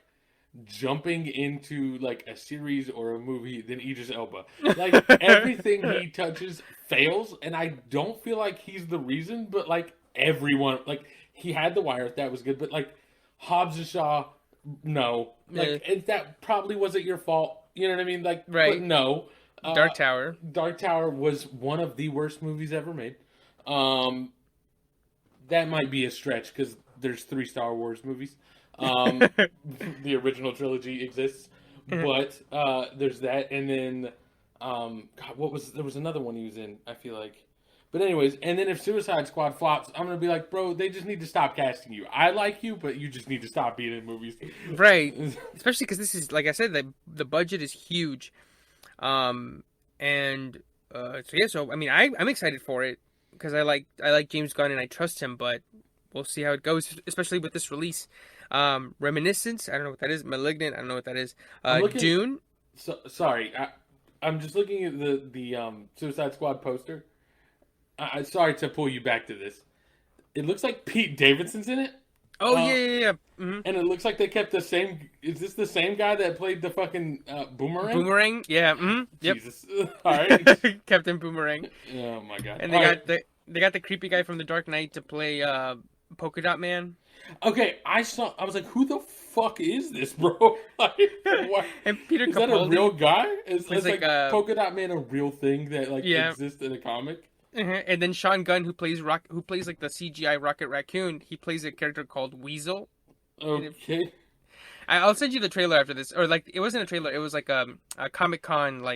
[SPEAKER 1] jumping into, like, a series or a movie than Idris Elba? Like, everything he touches fails, and I don't feel like he's the reason, but, like, everyone... Like, he had The Wire, that was good, but, like, Hobbs and Shaw, no. Like, and that probably wasn't your fault, you know what I mean? Like, right. But no.
[SPEAKER 2] Dark Tower.
[SPEAKER 1] Dark Tower was one of the worst movies ever made. That might be a stretch, because there's 3 Star Wars movies. The original trilogy exists, but there's that, and then there was another one he was in, I feel like. But anyways, and then if Suicide Squad flops, I'm gonna be like, bro, they just need to stop casting you. I like you, but you just need to stop being in movies,
[SPEAKER 2] right? Especially because this is, like I said, the budget is huge, so I mean, I'm excited for it because I like James Gunn and I trust him, but we'll see how it goes, especially with this release. Reminiscence, I don't know what that is. Malignant, I don't know what that is. Dune.
[SPEAKER 1] Sorry, I'm just looking at the Suicide Squad poster. Sorry to pull you back to this. It looks like Pete Davidson's in it.
[SPEAKER 2] Oh, yeah. Mm-hmm.
[SPEAKER 1] And it looks like they kept the same... Is this the same guy that played the fucking Boomerang?
[SPEAKER 2] Boomerang? Yeah. Mm-hmm. Yep.
[SPEAKER 1] Jesus. All right.
[SPEAKER 2] Captain Boomerang.
[SPEAKER 1] Oh, my God.
[SPEAKER 2] And they got the creepy guy from The Dark Knight to play Polka Dot Man.
[SPEAKER 1] Okay, I was like, who the fuck is this, bro? Like,
[SPEAKER 2] and Peter
[SPEAKER 1] is
[SPEAKER 2] Capaldi,
[SPEAKER 1] that a real guy? Is like Polka Dot Man a real thing that exists in a comic?
[SPEAKER 2] And then Sean Gunn, who plays like the CGI Rocket Raccoon, he plays a character called Weasel.
[SPEAKER 1] Okay.
[SPEAKER 2] I'll send you the trailer after this, or like it wasn't a trailer; it was like a Comic-Con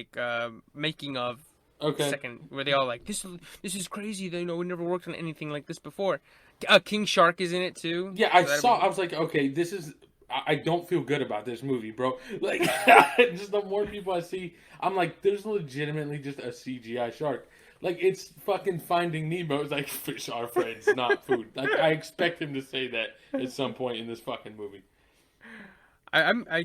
[SPEAKER 2] making of.
[SPEAKER 1] Okay.
[SPEAKER 2] Second, where they all like this is crazy. They we never worked on anything like this before. King Shark is in it too.
[SPEAKER 1] Yeah, I was like, okay, this is. I don't feel good about this movie, bro. Like, just the more people I see, I'm like, there's legitimately just a CGI shark. Like, it's fucking Finding Nemo. It's like, fish are friends, not food. Like, I expect him to say that at some point in this fucking movie.
[SPEAKER 2] I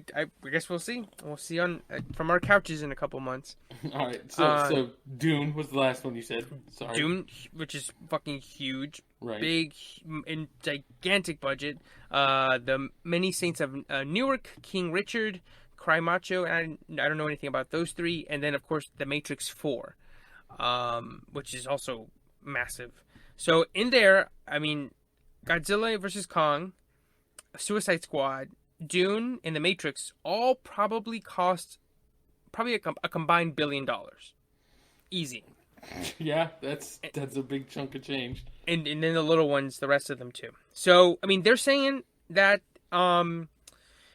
[SPEAKER 2] guess we'll see. We'll see on from our couches in a couple months.
[SPEAKER 1] All right. So Dune was the last one you said. Sorry.
[SPEAKER 2] Dune, which is fucking huge,
[SPEAKER 1] right.
[SPEAKER 2] Big and gigantic budget. The Many Saints of Newark, King Richard, Cry Macho, and I don't know anything about those three. And then of course The Matrix 4, which is also massive. So in there, I mean, Godzilla versus Kong, Suicide Squad, Dune, and The Matrix all probably cost a combined $1 billion. Easy.
[SPEAKER 1] Yeah, that's a big chunk of change.
[SPEAKER 2] And then the little ones, the rest of them too. So I mean, they're saying that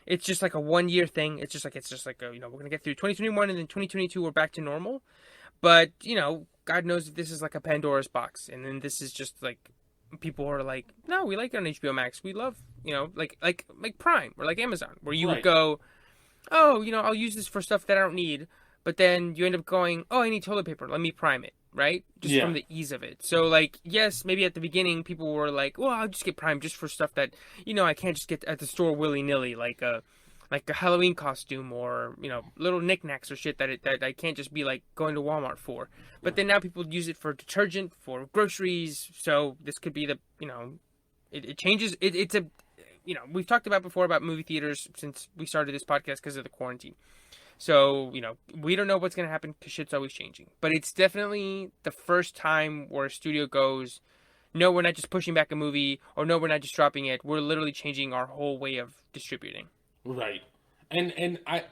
[SPEAKER 2] it's just like a 1 year thing. It's just like a, we're gonna get through 2021 and then 2022 we're back to normal. But God knows if this is like a Pandora's box, and then this is just like people are like, no, we like it on HBO Max. We love like Prime or like Amazon, where you would go, oh, I'll use this for stuff that I don't need, but then you end up going, oh, I need toilet paper. Let me Prime it, right? Just from the ease of it. So like, yes, maybe at the beginning people were like, well, I'll just get Prime just for stuff that I can't just get at the store willy nilly, like a Halloween costume or little knickknacks or shit that I can't just be like going to Walmart for. But then now people use it for detergent, for groceries. So this could be the it changes. It's a we've talked about before about movie theaters since we started this podcast because of the quarantine. So we don't know what's gonna happen because shit's always changing. But it's definitely the first time where a studio goes, no, we're not just pushing back a movie, or no, we're not just dropping it. We're literally changing our whole way of distributing.
[SPEAKER 1] Right. And I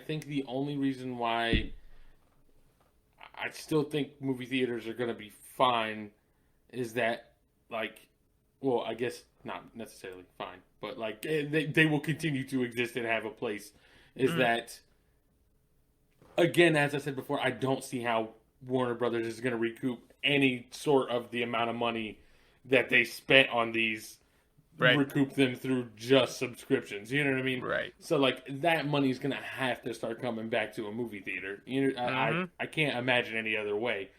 [SPEAKER 1] think the only reason why I still think movie theaters are going to be fine is that, like, well, I guess not necessarily fine, but like they will continue to exist and have a place. Is that, again, as I said before, I don't see how Warner Brothers is going to recoup any sort of the amount of money that they spent on these. Right. Recoup them through just subscriptions. You know what I mean?
[SPEAKER 2] Right.
[SPEAKER 1] So like that money's gonna have to start coming back to a movie theater. I can't imagine any other way.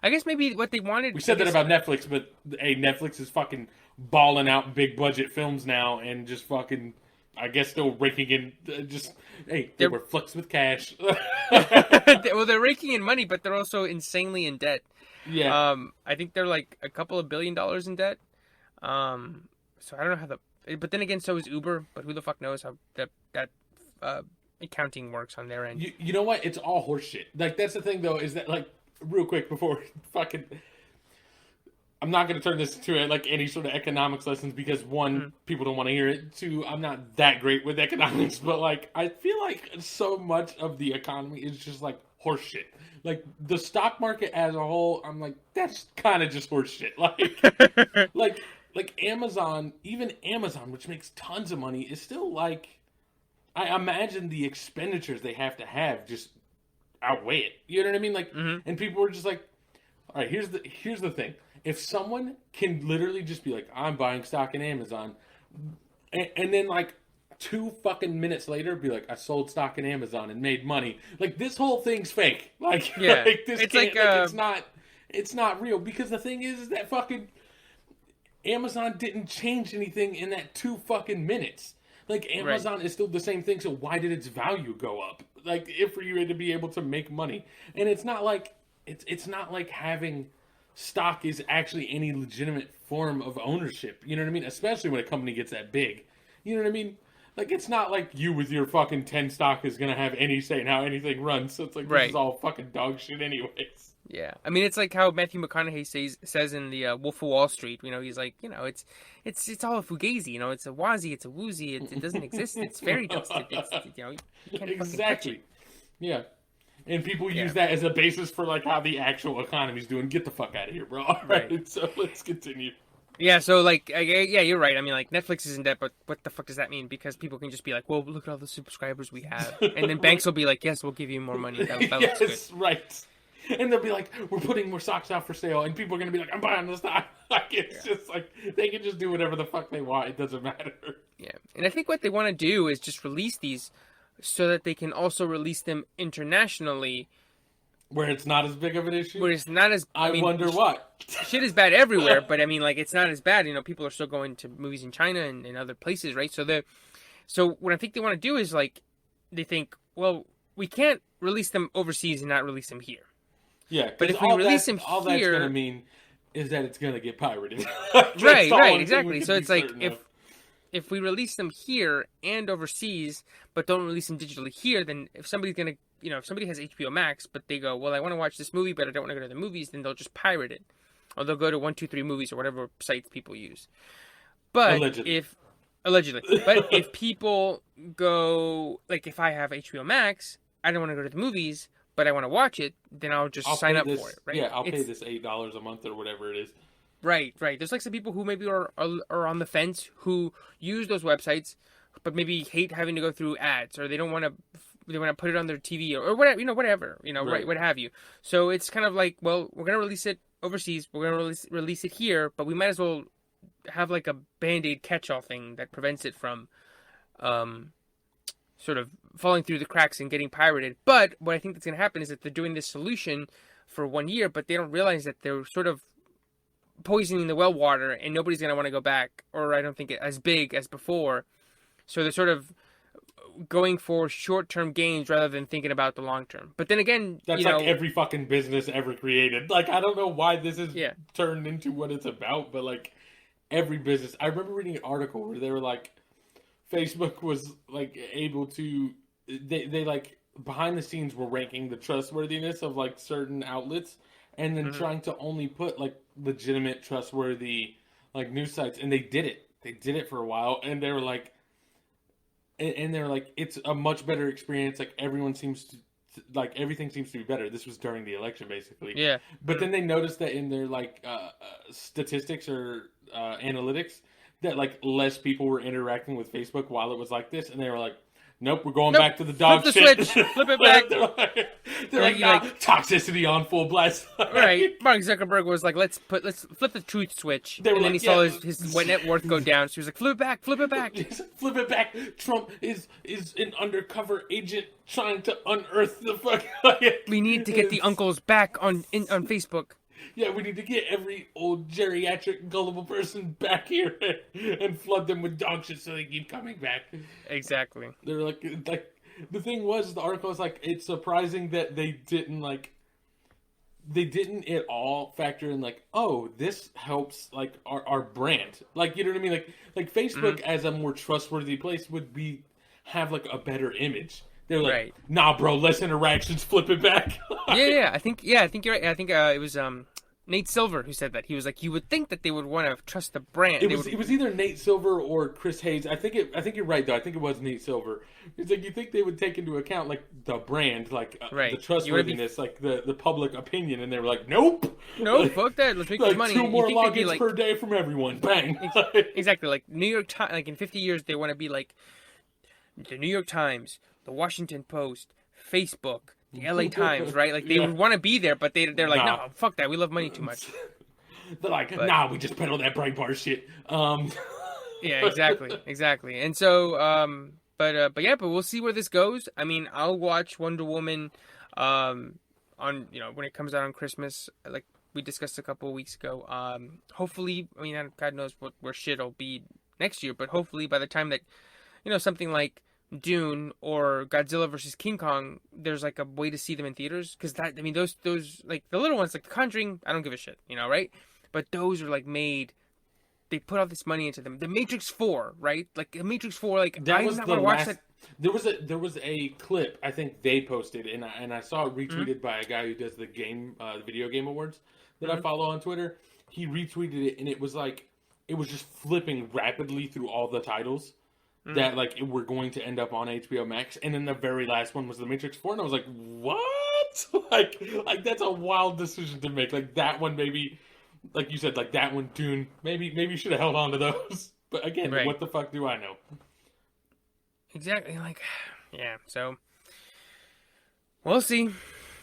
[SPEAKER 2] I guess maybe what they wanted.
[SPEAKER 1] We said that about Netflix, but hey, Netflix is fucking balling out big budget films now and just fucking, I guess, still raking in they were flexed with cash.
[SPEAKER 2] Well, they're raking in money, but they're also insanely in debt.
[SPEAKER 1] Yeah.
[SPEAKER 2] I think they're like a couple of $1 billion in debt. So I don't know but then again, so is Uber. But who the fuck knows how that accounting works on their end?
[SPEAKER 1] You know what? It's all horseshit. Like that's the thing, though, is that like real quick before fucking. I'm not going to turn this into like any sort of economics lessons because one, people don't want to hear it. Two, I'm not that great with economics, but like I feel like so much of the economy is just like horseshit. Like the stock market as a whole, I'm like that's kind of just horseshit. Like Amazon, even Amazon, which makes tons of money, is still like I imagine the expenditures they have to have just outweigh it. You know what I mean? Like, and people were just like, all right, here's the thing. If someone can literally just be like, I'm buying stock in Amazon, and then like 2 fucking minutes later be like, I sold stock in Amazon and made money. Like this whole thing's fake. Like,
[SPEAKER 2] yeah,
[SPEAKER 1] this
[SPEAKER 2] it's
[SPEAKER 1] it's not real because the thing is that fucking Amazon didn't change anything in that 2 fucking minutes. Like Amazon is still the same thing. So why did its value go up? Like if for you to be able to make money, and it's not like having stock is actually any legitimate form of ownership. You know what I mean? Especially when a company gets that big. You know what I mean? Like, it's not like you with your fucking 10 stock is going to have any say in how anything runs. So it's like, this is all fucking dog shit anyways.
[SPEAKER 2] Yeah. I mean, it's like how Matthew McConaughey says in the Wolf of Wall Street, he's like, it's all a fugazi, it's a wazi, it's a woozy, it doesn't exist, it's fairy dust. You can't
[SPEAKER 1] exactly. Yeah. And people use that as a basis for like how the actual economy's doing. Get the fuck out of here, bro. All right. So let's continue.
[SPEAKER 2] Yeah, so like, yeah, you're right. I mean, like, Netflix is in debt, but what the fuck does that mean? Because people can just be like, well, look at all the subscribers we have. And then banks will be like, yes, we'll give you more money. That looks good.
[SPEAKER 1] Right. And they'll be like, we're putting more stocks out for sale. And people are going to be like, I'm buying the stock. Like, it's just like, they can just do whatever the fuck they want. It doesn't matter.
[SPEAKER 2] Yeah. And I think what they want to do is just release these so that they can also release them internationally
[SPEAKER 1] Where it's not as big of an issue?
[SPEAKER 2] Where it's not as...
[SPEAKER 1] I mean, wonder why.
[SPEAKER 2] Shit is bad everywhere, but I mean, like, it's not as bad. You know, people are still going to movies in China and other places, right? So what I think they want to do is, like, they think, well, we can't release them overseas and not release them here.
[SPEAKER 1] Yeah,
[SPEAKER 2] but if we release them
[SPEAKER 1] all
[SPEAKER 2] here...
[SPEAKER 1] that's going to mean is that it's going to get pirated.
[SPEAKER 2] right, exactly. So it's like, if we release them here and overseas, but don't release them digitally here, then if somebody's going to, you know, if somebody has HBO Max, but they go, well, I want to watch this movie, but I don't want to go to the movies, then they'll just pirate it. Or they'll go to 123 Movies or whatever sites people use. But Allegedly. But if people go, like, if I have HBO Max, I don't want to go to the movies, but I want to watch it, then I'll just sign up for it, right?
[SPEAKER 1] Yeah, I'll pay this $8 a month or whatever it is.
[SPEAKER 2] Right. There's like some people who maybe are on the fence who use those websites, but maybe hate having to go through ads, or they don't want to. They want to put it on their TV or whatever, right, what have you. So it's kind of like, well, we're gonna release it overseas, we're gonna release it here, but we might as well have like a Band-Aid catch-all thing that prevents it from, sort of falling through the cracks and getting pirated. But what I think that's gonna happen is that they're doing this solution for 1 year, but they don't realize that they're sort of poisoning the well water, and nobody's going to want to go back, or I don't think as big as before. So they're sort of going for short-term gains rather than thinking about the long-term. But then again,
[SPEAKER 1] that's like every fucking business ever created. Like, I don't know why this is turned into what it's about, but like every business. I remember reading an article where they were like, Facebook was like able to, they like behind the scenes were ranking the trustworthiness of like certain outlets, and then trying to only put like legitimate, trustworthy like news sites, and they did it. They did it for a while, and they were like, it's a much better experience. Like everyone seems to, like everything seems to be better. This was during the election, basically.
[SPEAKER 2] Yeah.
[SPEAKER 1] But then they noticed that in their like statistics or analytics, that like less people were interacting with Facebook while it was like this, and they were like, nope, we're going back to the dog
[SPEAKER 2] flip
[SPEAKER 1] shit.
[SPEAKER 2] The switch. Flip it back.
[SPEAKER 1] they're like, nah, toxicity on full blast.
[SPEAKER 2] Right. Mark Zuckerberg was like, let's flip the truth switch. And then he saw his net worth go down. So he was like, flip it back. Flip it back. Trump is an undercover agent trying to unearth the fuck. We need to get the uncles back on Facebook.
[SPEAKER 1] Yeah, we need to get every old geriatric gullible person back here and flood them with dog shit so they keep coming back.
[SPEAKER 2] Exactly.
[SPEAKER 1] They're like the thing was, the article was like, it's surprising that they didn't at all factor in like, oh, this helps like our brand. Like, you know what I mean? Like Facebook as a more trustworthy place would have like a better image. They're like, nah, bro, less interactions, flip it back.
[SPEAKER 2] Yeah. I think you're right. I think it was Nate Silver who said that. He was like, you would think that they would want to trust the brand.
[SPEAKER 1] It was either Nate Silver or Chris Hayes. I think you're right though. I think it was Nate Silver. It's like, you think they would take into account like the brand, like the trustworthiness, like the public opinion, and they were like, nope,
[SPEAKER 2] fuck that. Let's make
[SPEAKER 1] like
[SPEAKER 2] money.
[SPEAKER 1] 2 more logins per day from everyone. Bang.
[SPEAKER 2] Exactly. Like New York Times. Like in 50 years, they want to be like the New York Times, the Washington Post, Facebook, the LA Times, right? Like they would want to be there, but they're like, no, fuck that. We love money too much.
[SPEAKER 1] They're like, nah, we just peddle that Breitbart shit.
[SPEAKER 2] Yeah, exactly. And so, but we'll see where this goes. I mean, I'll watch Wonder Woman, on, when it comes out on Christmas, like we discussed a couple of weeks ago. Hopefully, I mean, God knows where shit'll be next year, but hopefully by the time that, something like Dune or Godzilla versus King Kong, there's like a way to see them in theaters, because those like the little ones like The Conjuring, I don't give a shit, right? But those are like made, they put all this money into them. The Matrix 4, right? Like the Matrix 4, like
[SPEAKER 1] that was the last. That. There was a clip I think they posted, and I saw it retweeted by a guy who does the video game awards that I follow on Twitter. He retweeted it, and it was just flipping rapidly through all the titles that like we're going to end up on HBO Max, and then the very last one was The Matrix 4, and I was like, what? like that's a wild decision to make. Like that one, maybe, like you said, like that one, Dune, maybe you should have held on to those. But again, what the fuck do I know?
[SPEAKER 2] Exactly. Like, yeah. So we'll see.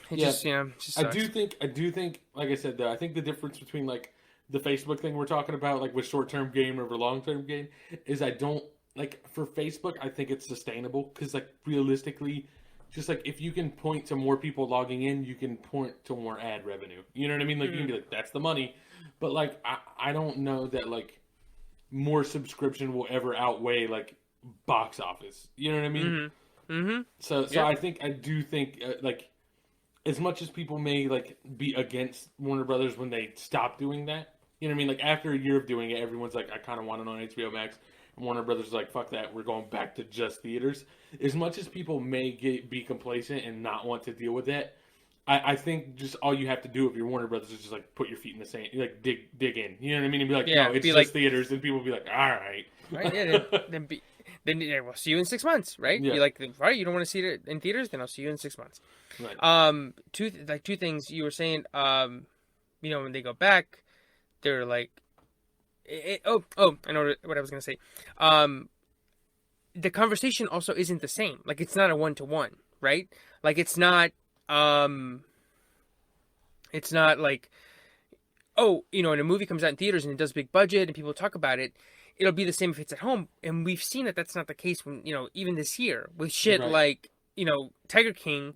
[SPEAKER 2] It just sucks.
[SPEAKER 1] I do think, like I said, though, I think the difference between like the Facebook thing we're talking about, like with short-term gain over long-term gain, is I don't. Like, for Facebook, I think it's sustainable, because, like, realistically, just like if you can point to more people logging in, you can point to more ad revenue. You know what I mean? Like you can be like, that's the money. But like I don't know that like more subscription will ever outweigh like box office. You know what I mean? So
[SPEAKER 2] Yeah.
[SPEAKER 1] I do think like as much as people may like be against Warner Brothers when they stop doing that. You know what I mean? Like after a year of doing it, everyone's like, I kind of want it on HBO Max. And Warner Brothers is like, fuck that, we're going back to just theaters. As much as people may be complacent and not want to deal with that, I think just all you have to do if you're Warner Brothers is just like put your feet in the sand, like dig in. You know what I mean? And be like,
[SPEAKER 2] Yeah,
[SPEAKER 1] no, it's
[SPEAKER 2] be
[SPEAKER 1] just
[SPEAKER 2] like,
[SPEAKER 1] theaters, and people will be like, all right,
[SPEAKER 2] right? Yeah, then we'll see you in 6 months, right?
[SPEAKER 1] Yeah.
[SPEAKER 2] Be like, right? You don't want to see it in theaters? Then I'll see you in 6 months.
[SPEAKER 1] Right.
[SPEAKER 2] Two things you were saying. When they go back, they're like, I know what I was gonna say. The conversation also isn't the same. Like it's not a 1-to-1, right? Like it's not like, oh, when a movie comes out in theaters and it does big budget and people talk about it, it'll be the same if it's at home. And we've seen that that's not the case when, even this year with shit
[SPEAKER 1] Right.
[SPEAKER 2] like, Tiger King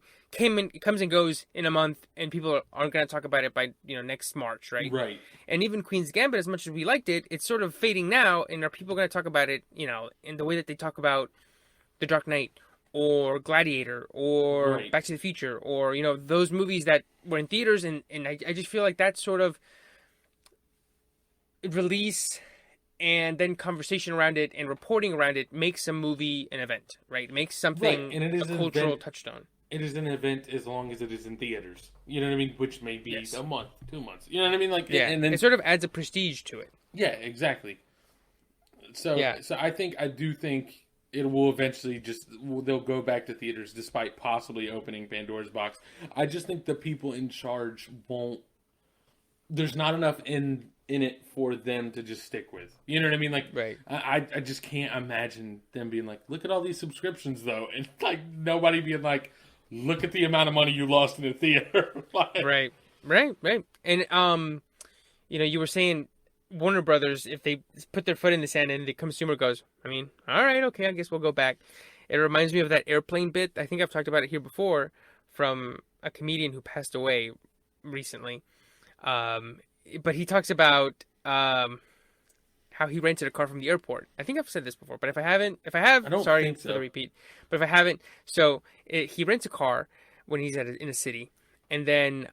[SPEAKER 2] comes and goes in a month and people aren't going to talk about it by, next March, right?
[SPEAKER 1] Right.
[SPEAKER 2] And even Queen's Gambit, as much as we liked it, it's sort of fading now. And are people going to talk about it, in the way that they talk about The Dark Knight or Gladiator or
[SPEAKER 1] Right.
[SPEAKER 2] Back to the Future or, those movies that were in theaters. And I just feel like that sort of release and then conversation around it and reporting around it makes a movie an event, right? It makes something
[SPEAKER 1] Right. And it is
[SPEAKER 2] a cultural touchstone.
[SPEAKER 1] It is an event as long as it is in theaters. You know what I mean? Which may be
[SPEAKER 2] Yes.
[SPEAKER 1] a month, 2 months. You know what I mean? Like,
[SPEAKER 2] Yeah,
[SPEAKER 1] and then
[SPEAKER 2] it sort of adds a prestige to it.
[SPEAKER 1] yeah, exactly. So
[SPEAKER 2] Yeah.
[SPEAKER 1] so I do think it will eventually they'll go back to theaters despite possibly opening Pandora's box. I just think the people in charge won't. There's not enough in it for them to just stick with. You know what I mean? Like,
[SPEAKER 2] Right.
[SPEAKER 1] I just can't imagine them being like, look at all these subscriptions though, and like nobody being like, look at the amount of money you lost in the theater. Like,
[SPEAKER 2] Right. And you were saying Warner Brothers, if they put their foot in the sand and the consumer goes, I mean, all right, okay, I guess we'll go back. It reminds me of that airplane bit. I think I've talked about it here before from a comedian who passed away recently. But he talks about how he rented a car from the airport. I think I've said this before, but if I have,
[SPEAKER 1] don't
[SPEAKER 2] sorry
[SPEAKER 1] think
[SPEAKER 2] for
[SPEAKER 1] so.
[SPEAKER 2] the repeat. But if I haven't, he rents a car when he's in a city, and then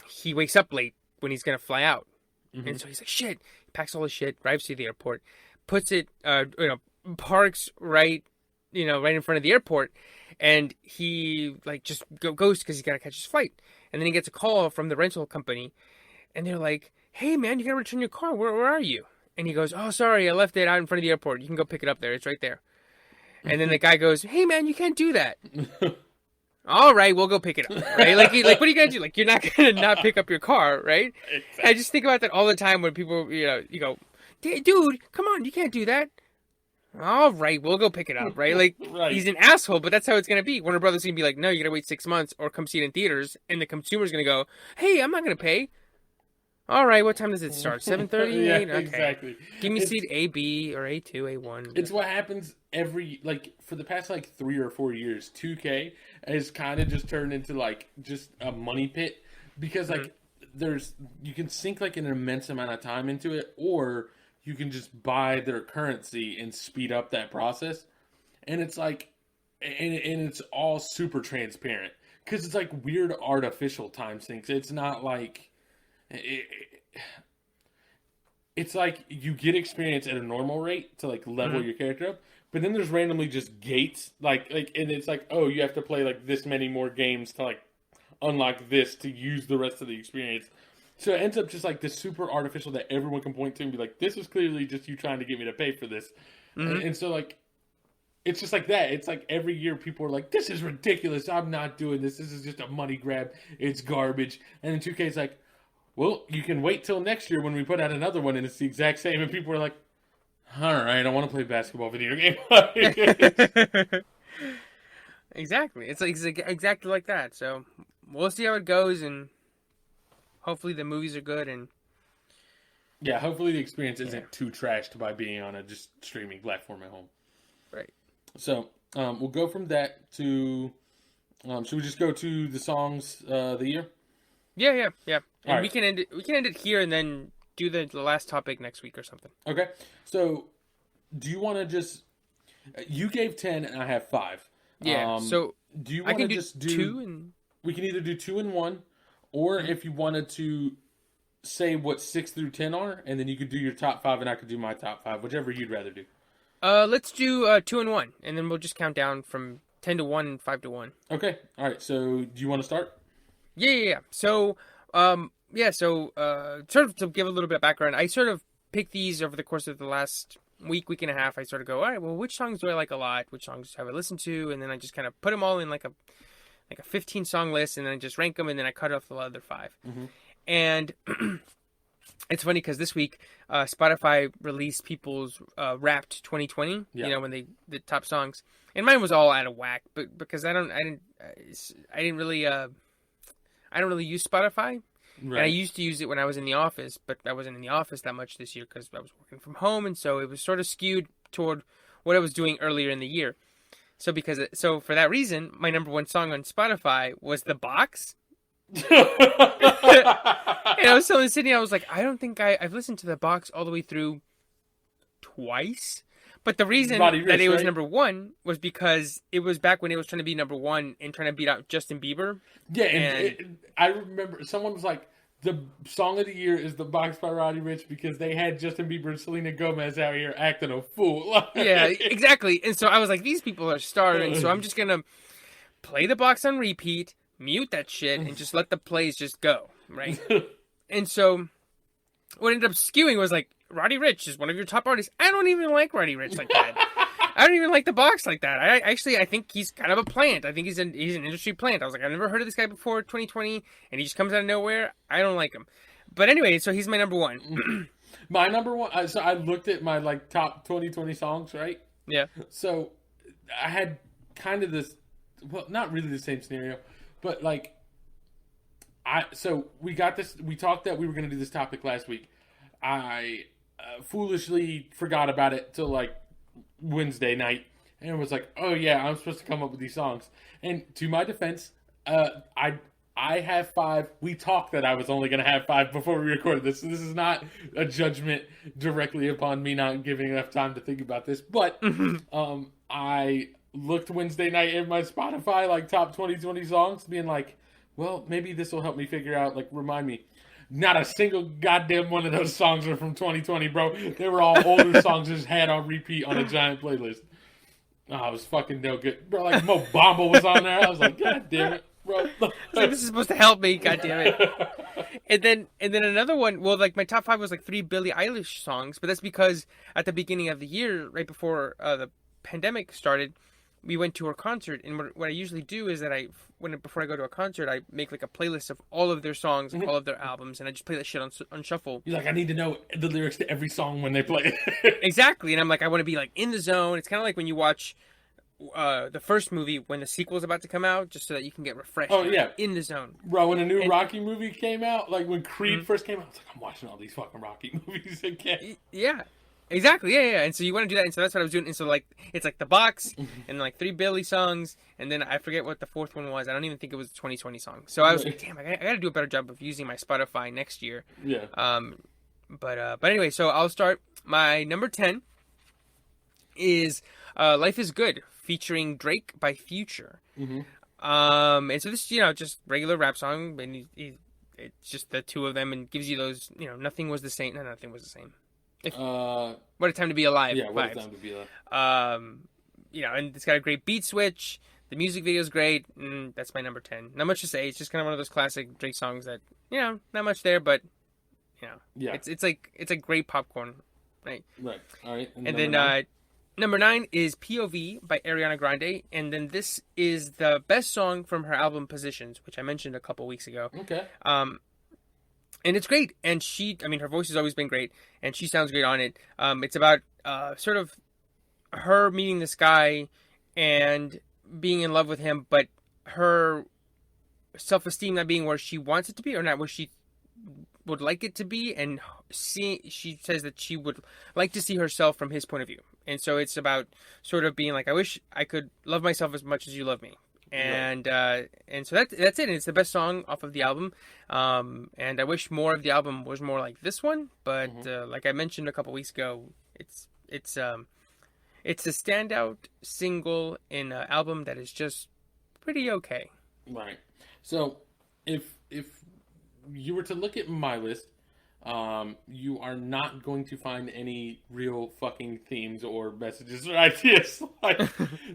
[SPEAKER 2] he wakes up late when he's gonna fly out, and so he's like, shit. He packs all his shit, drives to the airport, puts it, parks right in front of the airport, and he like just goes because he's got to catch his flight. And then he gets a call from the rental company, and they're like, hey man, you gotta return your car, where are you? And he goes, oh sorry, I left it out in front of the airport, you can go pick it up there, it's right there. And then the guy goes, hey man, you can't do that. All right, we'll go pick it up, right? Like what are you gonna do? Like, you're not gonna not pick up your car, right?
[SPEAKER 1] Exactly.
[SPEAKER 2] I just think about that all the time when people, you go, dude, come on, you can't do that. All right, we'll go pick it up, right? Like,
[SPEAKER 1] Right.
[SPEAKER 2] He's an asshole, but that's how it's going to be. Warner Brothers is going to be like, no, you got to wait 6 months or come see it in theaters. And the consumer's going to go, hey, I'm not going to pay. All right, what time does it start? 7:30?
[SPEAKER 1] Yeah,
[SPEAKER 2] Okay.
[SPEAKER 1] exactly.
[SPEAKER 2] Give me seat A, B, or A2, A1.
[SPEAKER 1] It's what happens for the past 3 or 4 years. 2K has kind of just turned into just a money pit because you can sink an immense amount of time into it, or you can just buy their currency and speed up that process. And it's and it's all super transparent because it's weird artificial time sinks. It's not it's you get experience at a normal rate to level your character up, but then there's randomly just gates and it's oh, you have to play this many more games to unlock this to use the rest of the experience. So it ends up just this super artificial that everyone can point to and be like, this is clearly just you trying to get me to pay for this. And so it's just that. It's every year people are like, this is ridiculous, I'm not doing this is just a money grab, it's garbage. And then 2K is well, you can wait till next year when we put out another one and it's the exact same. And people are like, all right, I want to play basketball video game.
[SPEAKER 2] Exactly. It's exactly like that. So we'll see how it goes, and hopefully the movies are good. And
[SPEAKER 1] yeah, hopefully the experience isn't too trashed by being on a just streaming platform at home.
[SPEAKER 2] Right.
[SPEAKER 1] So We'll go from that to. Should we just go to the songs of the year?
[SPEAKER 2] Yeah.
[SPEAKER 1] All
[SPEAKER 2] And
[SPEAKER 1] right.
[SPEAKER 2] we can end it. We can end it here and then do the last topic next week or something.
[SPEAKER 1] Okay. So, do you want to just? You gave 10, and I have 5.
[SPEAKER 2] Yeah. So
[SPEAKER 1] Do you
[SPEAKER 2] I
[SPEAKER 1] want to
[SPEAKER 2] can do
[SPEAKER 1] just do?
[SPEAKER 2] two and.
[SPEAKER 1] We can either do 2 and 1, or
[SPEAKER 2] Mhm.
[SPEAKER 1] if you wanted to say what 6 through 10 are, and then you could do your top 5, and I could do my top 5, whichever you'd rather do.
[SPEAKER 2] Let's do 2 and 1, and then we'll just count down from 10 to 1 and 5 to 1.
[SPEAKER 1] Okay. All right. So, do you want to start?
[SPEAKER 2] Yeah. So, sort of to give a little bit of background, I sort of picked these over the course of the last week and a half. I sort of go, all right, well, which songs do I like a lot? Which songs have I listened to? And then I just kind of put them all in like a 15 song list, and then I just rank them, and then I cut off the other 5.
[SPEAKER 1] Mm-hmm.
[SPEAKER 2] And it's funny because this week, Spotify released people's Wrapped 2020.
[SPEAKER 1] Yeah.
[SPEAKER 2] You know, when the top songs, and mine was all out of whack, but because I don't really use Spotify.
[SPEAKER 1] Right.
[SPEAKER 2] And I used to use it when I was in the office, but I wasn't in the office that much this year because I was working from home, and so it was sort of skewed toward what I was doing earlier in the year. So for that reason, my number 1 song on Spotify was The Box. And I was telling Sydney, I was like, I don't think I've listened to The Box all the way through twice. But the reason
[SPEAKER 1] Roddy
[SPEAKER 2] that
[SPEAKER 1] Ricch,
[SPEAKER 2] it was
[SPEAKER 1] right?
[SPEAKER 2] number 1 was because it was back when it was trying to be number 1 and trying to beat out Justin Bieber.
[SPEAKER 1] Yeah,
[SPEAKER 2] And
[SPEAKER 1] I remember someone was like, the song of the year is The Box by Roddy Ricch because they had Justin Bieber and Selena Gomez out here acting a fool.
[SPEAKER 2] yeah, exactly. And so I was like, these people are starving, so I'm just going to play The Box on repeat, mute that shit, and just let the plays just go, right? And so what ended up skewing was like, Roddy Ricch is one of your top artists. I don't even like Roddy Ricch like that. I don't even like The Box like that. I think he's kind of a plant. I think he's an industry plant. I was like, I've never heard of this guy before 2020, and he just comes out of nowhere. I don't like him. But anyway, so he's my number 1.
[SPEAKER 1] My number 1. So I looked at my like top 2020 songs, right?
[SPEAKER 2] Yeah.
[SPEAKER 1] So I had kind of this, well, not really the same scenario, but like so we got this. We talked that we were going to do this topic last week. I foolishly forgot about it till like Wednesday night, and was like, "Oh yeah, I'm supposed to come up with these songs." And to my defense, I have 5. We talked that I was only going to have 5 before we recorded this, so this is not a judgment directly upon me not giving enough time to think about this. But I looked Wednesday night in my Spotify like top 2020 songs, being like, "Well, maybe this will help me figure out, like, remind me." Not a single goddamn one of those songs are from 2020, bro. They were all older songs just had on repeat on a giant playlist. Oh, it was fucking no good. Bro, like Mo Bamba was on there. I was like, God damn it, bro.
[SPEAKER 2] So this is supposed to help me, god damn it. And then another one, well, like my top 5 was like 3 Billie Eilish songs, but that's because at the beginning of the year, right before the pandemic started, we went to her concert, and what I usually do is that before I go to a concert, I make like a playlist of all of their songs, all of their albums, and I just play that shit on shuffle.
[SPEAKER 1] You're like, I need to know the lyrics to every song when they play.
[SPEAKER 2] Exactly, and I'm like, I want to be like in the zone. It's kind of like when you watch the first movie when the sequel is about to come out, just so that you can get refreshed.
[SPEAKER 1] Oh yeah,
[SPEAKER 2] in the zone.
[SPEAKER 1] Bro, when a new Rocky movie came out, like when Creed first came out, I was like, I'm watching all these fucking Rocky movies again.
[SPEAKER 2] Yeah. Exactly, yeah. And so you want to do that, and so that's what I was doing. And so like it's like The Box, and like 3 Billy songs, and then I forget what the 4th one was. I don't even think it was a 2020 song. So I was like, damn, I got to do a better job of using my Spotify next year.
[SPEAKER 1] Yeah.
[SPEAKER 2] But anyway, so I'll start. My number 10 is "Life Is Good" featuring Drake by Future.
[SPEAKER 1] Mm-hmm.
[SPEAKER 2] And so this, just regular rap song, and it's just the two of them, and gives you those, nothing was the same. No, nothing was the same. What a time to be alive.
[SPEAKER 1] Yeah, what
[SPEAKER 2] vibes.
[SPEAKER 1] a time to be alive.
[SPEAKER 2] And it's got a great beat switch. The music video is great. And that's my number 10. Not much to say. It's just kind of one of those classic Drake songs that, not much there, but,
[SPEAKER 1] yeah,
[SPEAKER 2] it's like great popcorn, right?
[SPEAKER 1] Right. All right.
[SPEAKER 2] And then number 9 is "POV" by Ariana Grande, and then this is the best song from her album Positions, which I mentioned a couple weeks ago.
[SPEAKER 1] Okay.
[SPEAKER 2] And it's great. And her voice has always been great, and she sounds great on it. It's about sort of her meeting this guy and being in love with him, but her self-esteem not being where she wants it to be, or not where she would like it to be, and she says that she would like to see herself from his point of view. And so it's about sort of being like, I wish I could love myself as much as you love me. And so that's it. And it's the best song off of the album. And I wish more of the album was more like this one. But like I mentioned a couple weeks ago, it's a standout single in an album that is just pretty okay.
[SPEAKER 1] Right. So if you were to look at my list, you are not going to find any real fucking themes or messages or ideas. Like,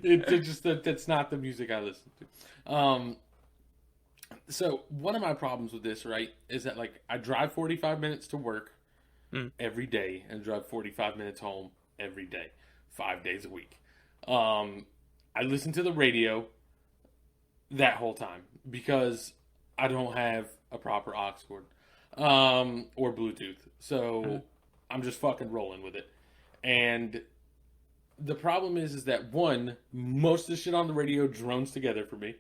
[SPEAKER 1] it's just that's not the music I listen to. So one of my problems with this, right, is that like I drive 45 minutes to work every day and drive 45 minutes home every day, 5 days a week. I listen to the radio that whole time because I don't have a proper aux cord or Bluetooth, so I'm just fucking rolling with it. And the problem is that one, most of the shit on the radio drones together for me,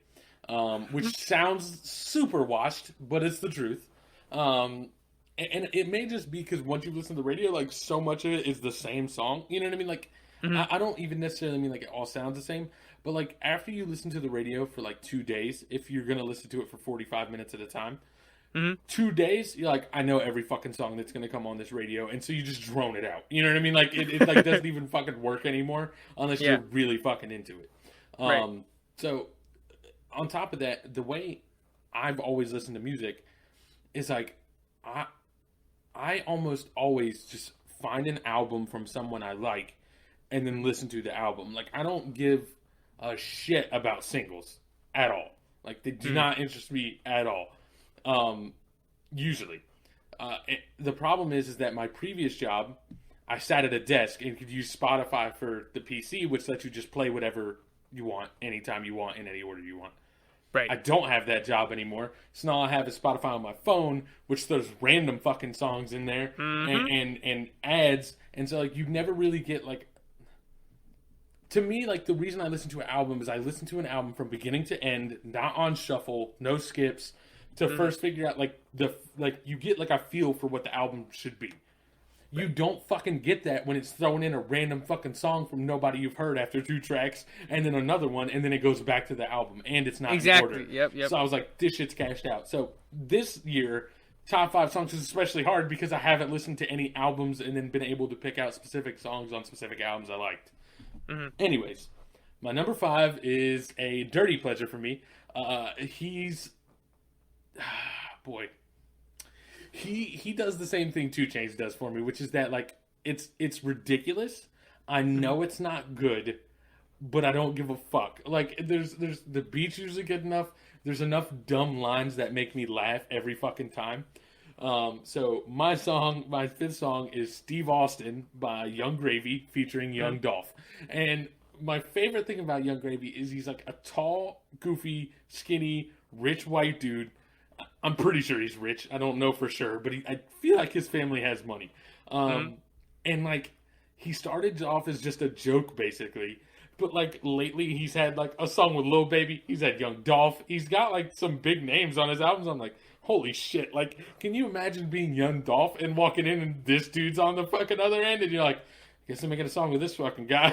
[SPEAKER 1] which sounds super washed, but it's the truth. And it may just be because once you listen to the radio, like so much of it is the same song. You know what I mean? Like I don't even necessarily mean like it all sounds the same. But, like, after you listen to the radio for, like, 2 days, if you're going to listen to it for 45 minutes at a time, 2 days, you're like, I know every fucking song that's going to come on this radio. And so you just drone it out. You know what I mean? Like, it like, doesn't even fucking work anymore unless you're really fucking into it.
[SPEAKER 2] Right.
[SPEAKER 1] So, on top of that, the way I've always listened to music is, like, I almost always just find an album from someone I like and then listen to the album. Like, I don't give a shit about singles at all. Like, they do not interest me at all. Usually. The problem is that my previous job, I sat at a desk and could use Spotify for the PC, which lets you just play whatever you want, anytime you want, in any order you want.
[SPEAKER 2] Right.
[SPEAKER 1] I don't have that job anymore. So now I have a Spotify on my phone, which throws random fucking songs in there and ads. And so, like, you never really get, like, to me, like, the reason I listen to an album is I listen to an album from beginning to end, not on shuffle, no skips, to first figure out, like, you get, like, a feel for what the album should be. You don't fucking get that when it's throwing in a random fucking song from nobody you've heard after 2 tracks, and then another one, and then it goes back to the album, and it's not in order.
[SPEAKER 2] Yep.
[SPEAKER 1] So I was like, this shit's cashed out. So this year, top 5 songs is especially hard because I haven't listened to any albums and then been able to pick out specific songs on specific albums I liked. Anyways, my number 5 is a dirty pleasure for me. He's boy, he does the same thing 2 Chainz does for me, which is that, like, it's ridiculous. I know it's not good, but I don't give a fuck. Like, there's the beat's usually good enough. There's enough dumb lines that make me laugh every fucking time. So my 5th song is Steve Austin by Young Gravy featuring Young Dolph. And my favorite thing about Young Gravy is he's like a tall, goofy, skinny, rich white dude. I'm pretty sure he's rich. I don't know for sure, but I feel like his family has money. And like, he started off as just a joke basically. But, like, lately he's had, like, a song with Lil Baby. He's had Young Dolph. He's got, like, some big names on his albums. I'm like, holy shit. Like, can you imagine being Young Dolph and walking in and this dude's on the fucking other end? And you're like, I guess I'm making a song with this fucking guy.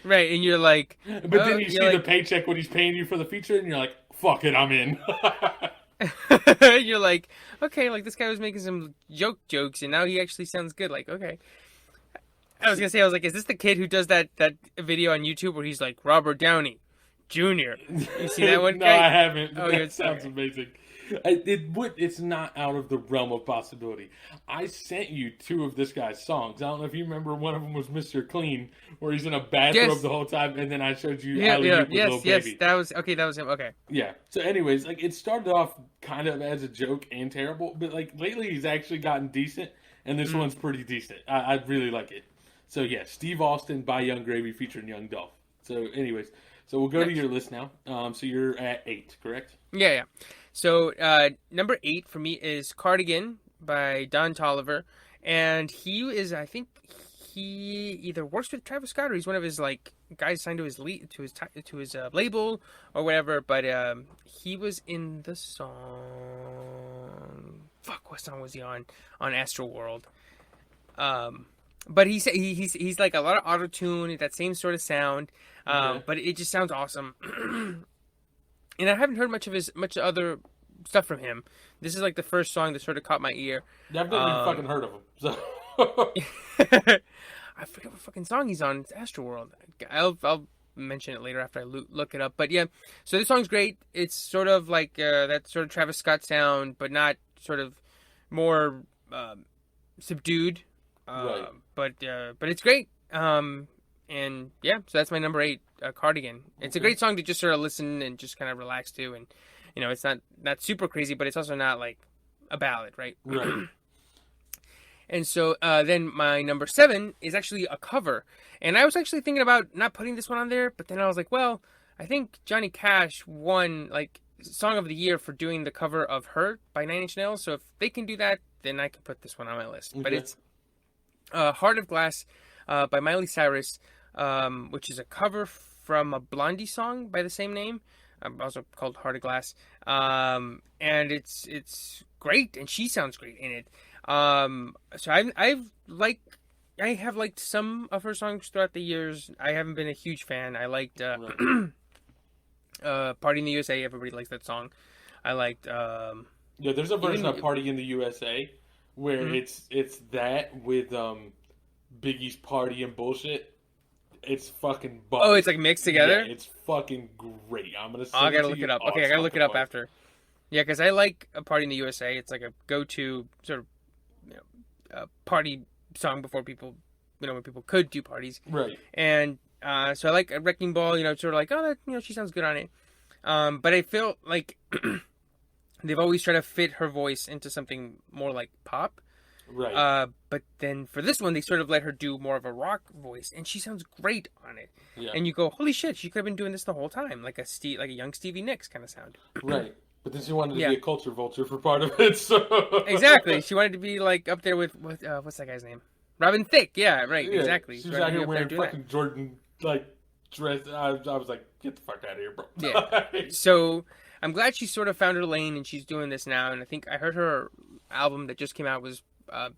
[SPEAKER 2] Right, and you're like...
[SPEAKER 1] But then you see the paycheck when he's paying you for the feature, and you're like, fuck it, I'm in.
[SPEAKER 2] You're like, okay, like, this guy was making some jokes, and now he actually sounds good. Like, okay. I was gonna say, is this the kid who does that video on YouTube where he's like, Robert Downey Jr.? You see that one?
[SPEAKER 1] No,
[SPEAKER 2] guy?
[SPEAKER 1] I haven't.
[SPEAKER 2] Oh,
[SPEAKER 1] that sounds amazing. It's not out of the realm of possibility. I sent you 2 of this guy's songs. I don't know if you remember. One of them was Mr. Clean, where he's in a bathrobe the whole time, and then I showed you Alley Oop with Lil Baby.
[SPEAKER 2] That was him. Okay.
[SPEAKER 1] Yeah. So, anyways, like, it started off kind of as a joke and terrible, but like lately he's actually gotten decent, and this one's pretty decent. I really like it. So, yeah, Steve Austin by Young Gravy featuring Young Dolph. So, anyways, we'll go to your list now. So you're at 8, correct?
[SPEAKER 2] Yeah. So, number 8 for me is Cardigan by Don Toliver. And he is, I think, he either works with Travis Scott or he's one of his, like, guys signed to his label or whatever. But he was in the song fuck, what song was he on Astral World? But he's like a lot of auto tune, that same sort of sound. But it just sounds awesome. And I haven't heard much other stuff from him. This is like the first song that sort of caught my ear.
[SPEAKER 1] Yeah, I've never even fucking heard of him. So.
[SPEAKER 2] I forget what fucking song he's on. It's Astroworld. I'll mention it later after I look it up. But yeah, so this song's great. It's sort of like that sort of Travis Scott sound, but not sort of more subdued.
[SPEAKER 1] Right.
[SPEAKER 2] But it's great. And yeah, so that's my number 8, Cardigan. It's a great song to just sort of listen and just kind of relax to, and it's not super crazy, but it's also not like a ballad, right?
[SPEAKER 1] Right.
[SPEAKER 2] And so then my number 7 is actually a cover, and I was actually thinking about not putting this one on there, but then I was like, well, I think Johnny Cash won like Song of the Year for doing the cover of "Hurt" by Nine Inch Nails, so if they can do that, then I can put this one on my list. Okay. But it's "Heart of Glass" by Miley Cyrus. Which is a cover from a Blondie song by the same name, also called "Heart of Glass," and it's great, and she sounds great in it. So I have liked some of her songs throughout the years. I haven't been a huge fan. I liked "Party in the USA." Everybody likes that song. I liked.
[SPEAKER 1] Yeah, there's a version of "Party in the USA" where it's that with Biggie's "Party and Bullshit." It's fucking buzz.
[SPEAKER 2] Oh, it's like mixed together?
[SPEAKER 1] Yeah, it's fucking great. I'm going to
[SPEAKER 2] I gotta look it up. Okay, I gotta look it up after. Yeah, because I like "A Party in the USA." It's like a go-to sort of party song before people, when people could do parties.
[SPEAKER 1] Right.
[SPEAKER 2] And so I like a Wrecking Ball, sort of like, oh, that, she sounds good on it. But I feel like they've always tried to fit her voice into something more like pop.
[SPEAKER 1] Right.
[SPEAKER 2] But then for this one, they sort of let her do more of a rock voice, and she sounds great on it.
[SPEAKER 1] Yeah.
[SPEAKER 2] And you go, holy shit, she could have been doing this the whole time, like a young Stevie Nicks kind of sound.
[SPEAKER 1] Right. But then she wanted to be a culture vulture for part of it, so...
[SPEAKER 2] Exactly. She wanted to be, like, up there with what's that guy's name? Robin Thicke. Yeah, right. Yeah. Exactly.
[SPEAKER 1] She was out here wearing fucking Jordan, like, dress. I was like, get the fuck out of here, bro.
[SPEAKER 2] Yeah. So I'm glad she sort of found her lane, and she's doing this now. And I think I heard her album that just came out was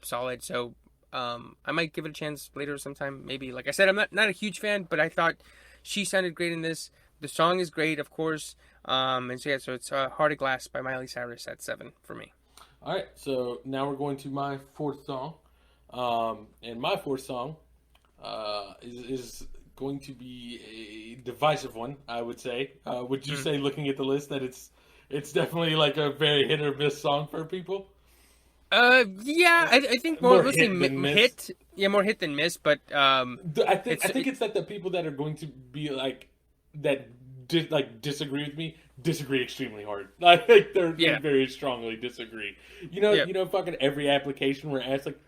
[SPEAKER 2] solid. So I might give it a chance later sometime. Maybe. Like I said, I'm not a huge fan, but I thought she sounded great in this. The song is great, of course. And so, yeah, so it's Heart of Glass by Miley Cyrus at 7 for me.
[SPEAKER 1] All right, so now we're going to my fourth song. And my fourth song is going to be a divisive one, I would say. Would you say, looking at the list, that it's definitely like a very hit or miss song for people?
[SPEAKER 2] Yeah, I think more hit. Yeah, more hit than miss, but
[SPEAKER 1] I think it's that the people that are going to be like that disagree with me disagree extremely hard. Like they very strongly disagree. You know, fucking every application where it asks like,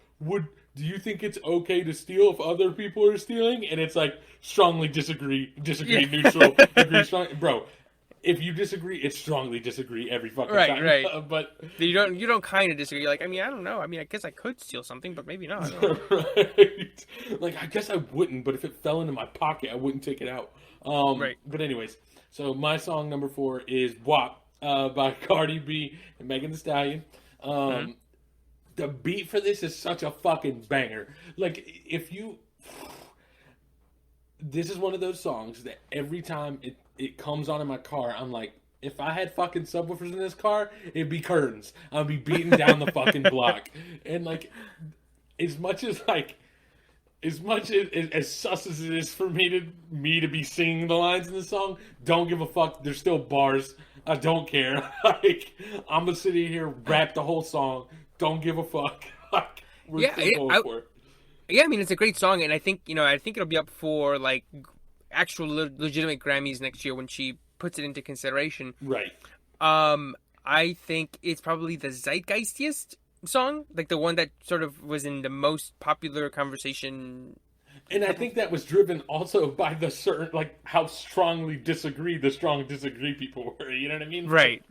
[SPEAKER 1] do you think it's okay to steal if other people are stealing? And it's like strongly disagree, neutral, agree strong, bro. If you disagree, it's strongly disagree every fucking time.
[SPEAKER 2] Right.
[SPEAKER 1] But
[SPEAKER 2] you don't kind of disagree. You're like, I don't know. I guess I could steal something, but maybe not.
[SPEAKER 1] Right. Like, I guess I wouldn't, but if it fell into my pocket, I wouldn't take it out. Right. But anyways, so my song number 4 is WAP by Cardi B and Megan Thee Stallion. The beat for this is such a fucking banger. Like, this is one of those songs that every time it comes on in my car, I'm like, if I had fucking subwoofers in this car, it'd be curtains. I'd be beating down the fucking block. And like, as much as sus as it is for me to be singing the lines in the song, don't give a fuck. There's still bars. I don't care. Like, I'm gonna sit in here, rap the whole song. Don't give a fuck. Like, we're still going for it.
[SPEAKER 2] Yeah, it's a great song, and I think it'll be up for like actual legitimate Grammys next year when she puts it into consideration.
[SPEAKER 1] Right.
[SPEAKER 2] I think it's probably the zeitgeistiest song, like the one that sort of was in the most popular conversation.
[SPEAKER 1] And I think that was driven also by the certain, like, how strongly the strong disagree people were. You know what I mean?
[SPEAKER 2] Right.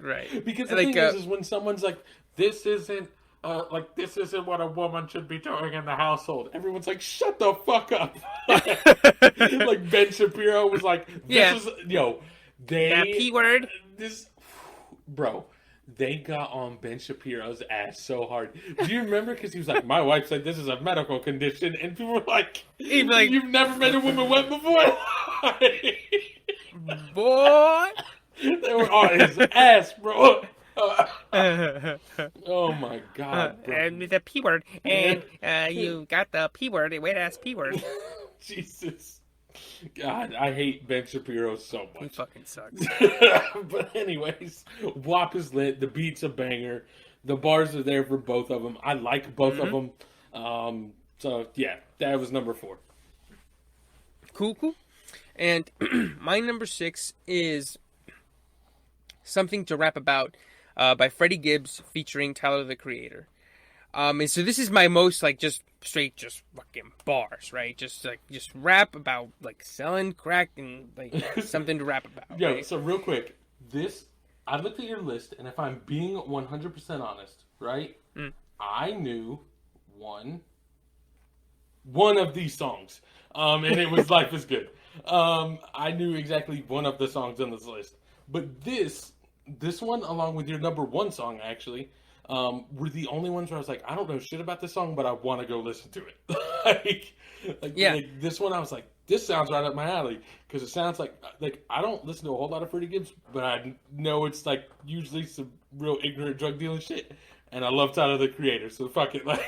[SPEAKER 1] Because the thing is when someone's like, this isn't what a woman should be doing in the household. Everyone's like, shut the fuck up. Like Ben Shapiro was like, that P word. Bro, they got on Ben Shapiro's ass so hard. Do you remember? Because he was like, my wife said this is a medical condition. And people were like,
[SPEAKER 2] He'd be like,
[SPEAKER 1] you've never made a woman wet before?
[SPEAKER 2] boy.
[SPEAKER 1] They were on his ass, bro. Oh my God, bro.
[SPEAKER 2] And the P word. And you got the P word, a wet ass P word.
[SPEAKER 1] Jesus. God, I hate Ben Shapiro so much.
[SPEAKER 2] He fucking sucks.
[SPEAKER 1] But anyways, WAP is lit. The beat's a banger. The bars are there for both of them. I like both of them. So, yeah, that was number 4.
[SPEAKER 2] Cool. And my number 6 is Something to Rap About by Freddie Gibbs featuring Tyler, the Creator. And so this is my most, like, just straight, just fucking bars, right? Just rap about, like, selling crack and, like, something to rap about.
[SPEAKER 1] Yo,
[SPEAKER 2] right?
[SPEAKER 1] so real quick, I looked at your list, and if I'm being 100% honest, right? I knew one of these songs, and it was Life is Good. I knew exactly one of the songs on this list. But this one, along with your number 1 song, actually, were the only ones where I was like, I don't know shit about this song, but I want to go listen to it. like this one, I was like, this sounds right up my alley, because it sounds like I don't listen to a whole lot of Freddie Gibbs, but I know it's like usually some real ignorant drug dealing shit, and I love Tyler, the Creator, so fuck it, like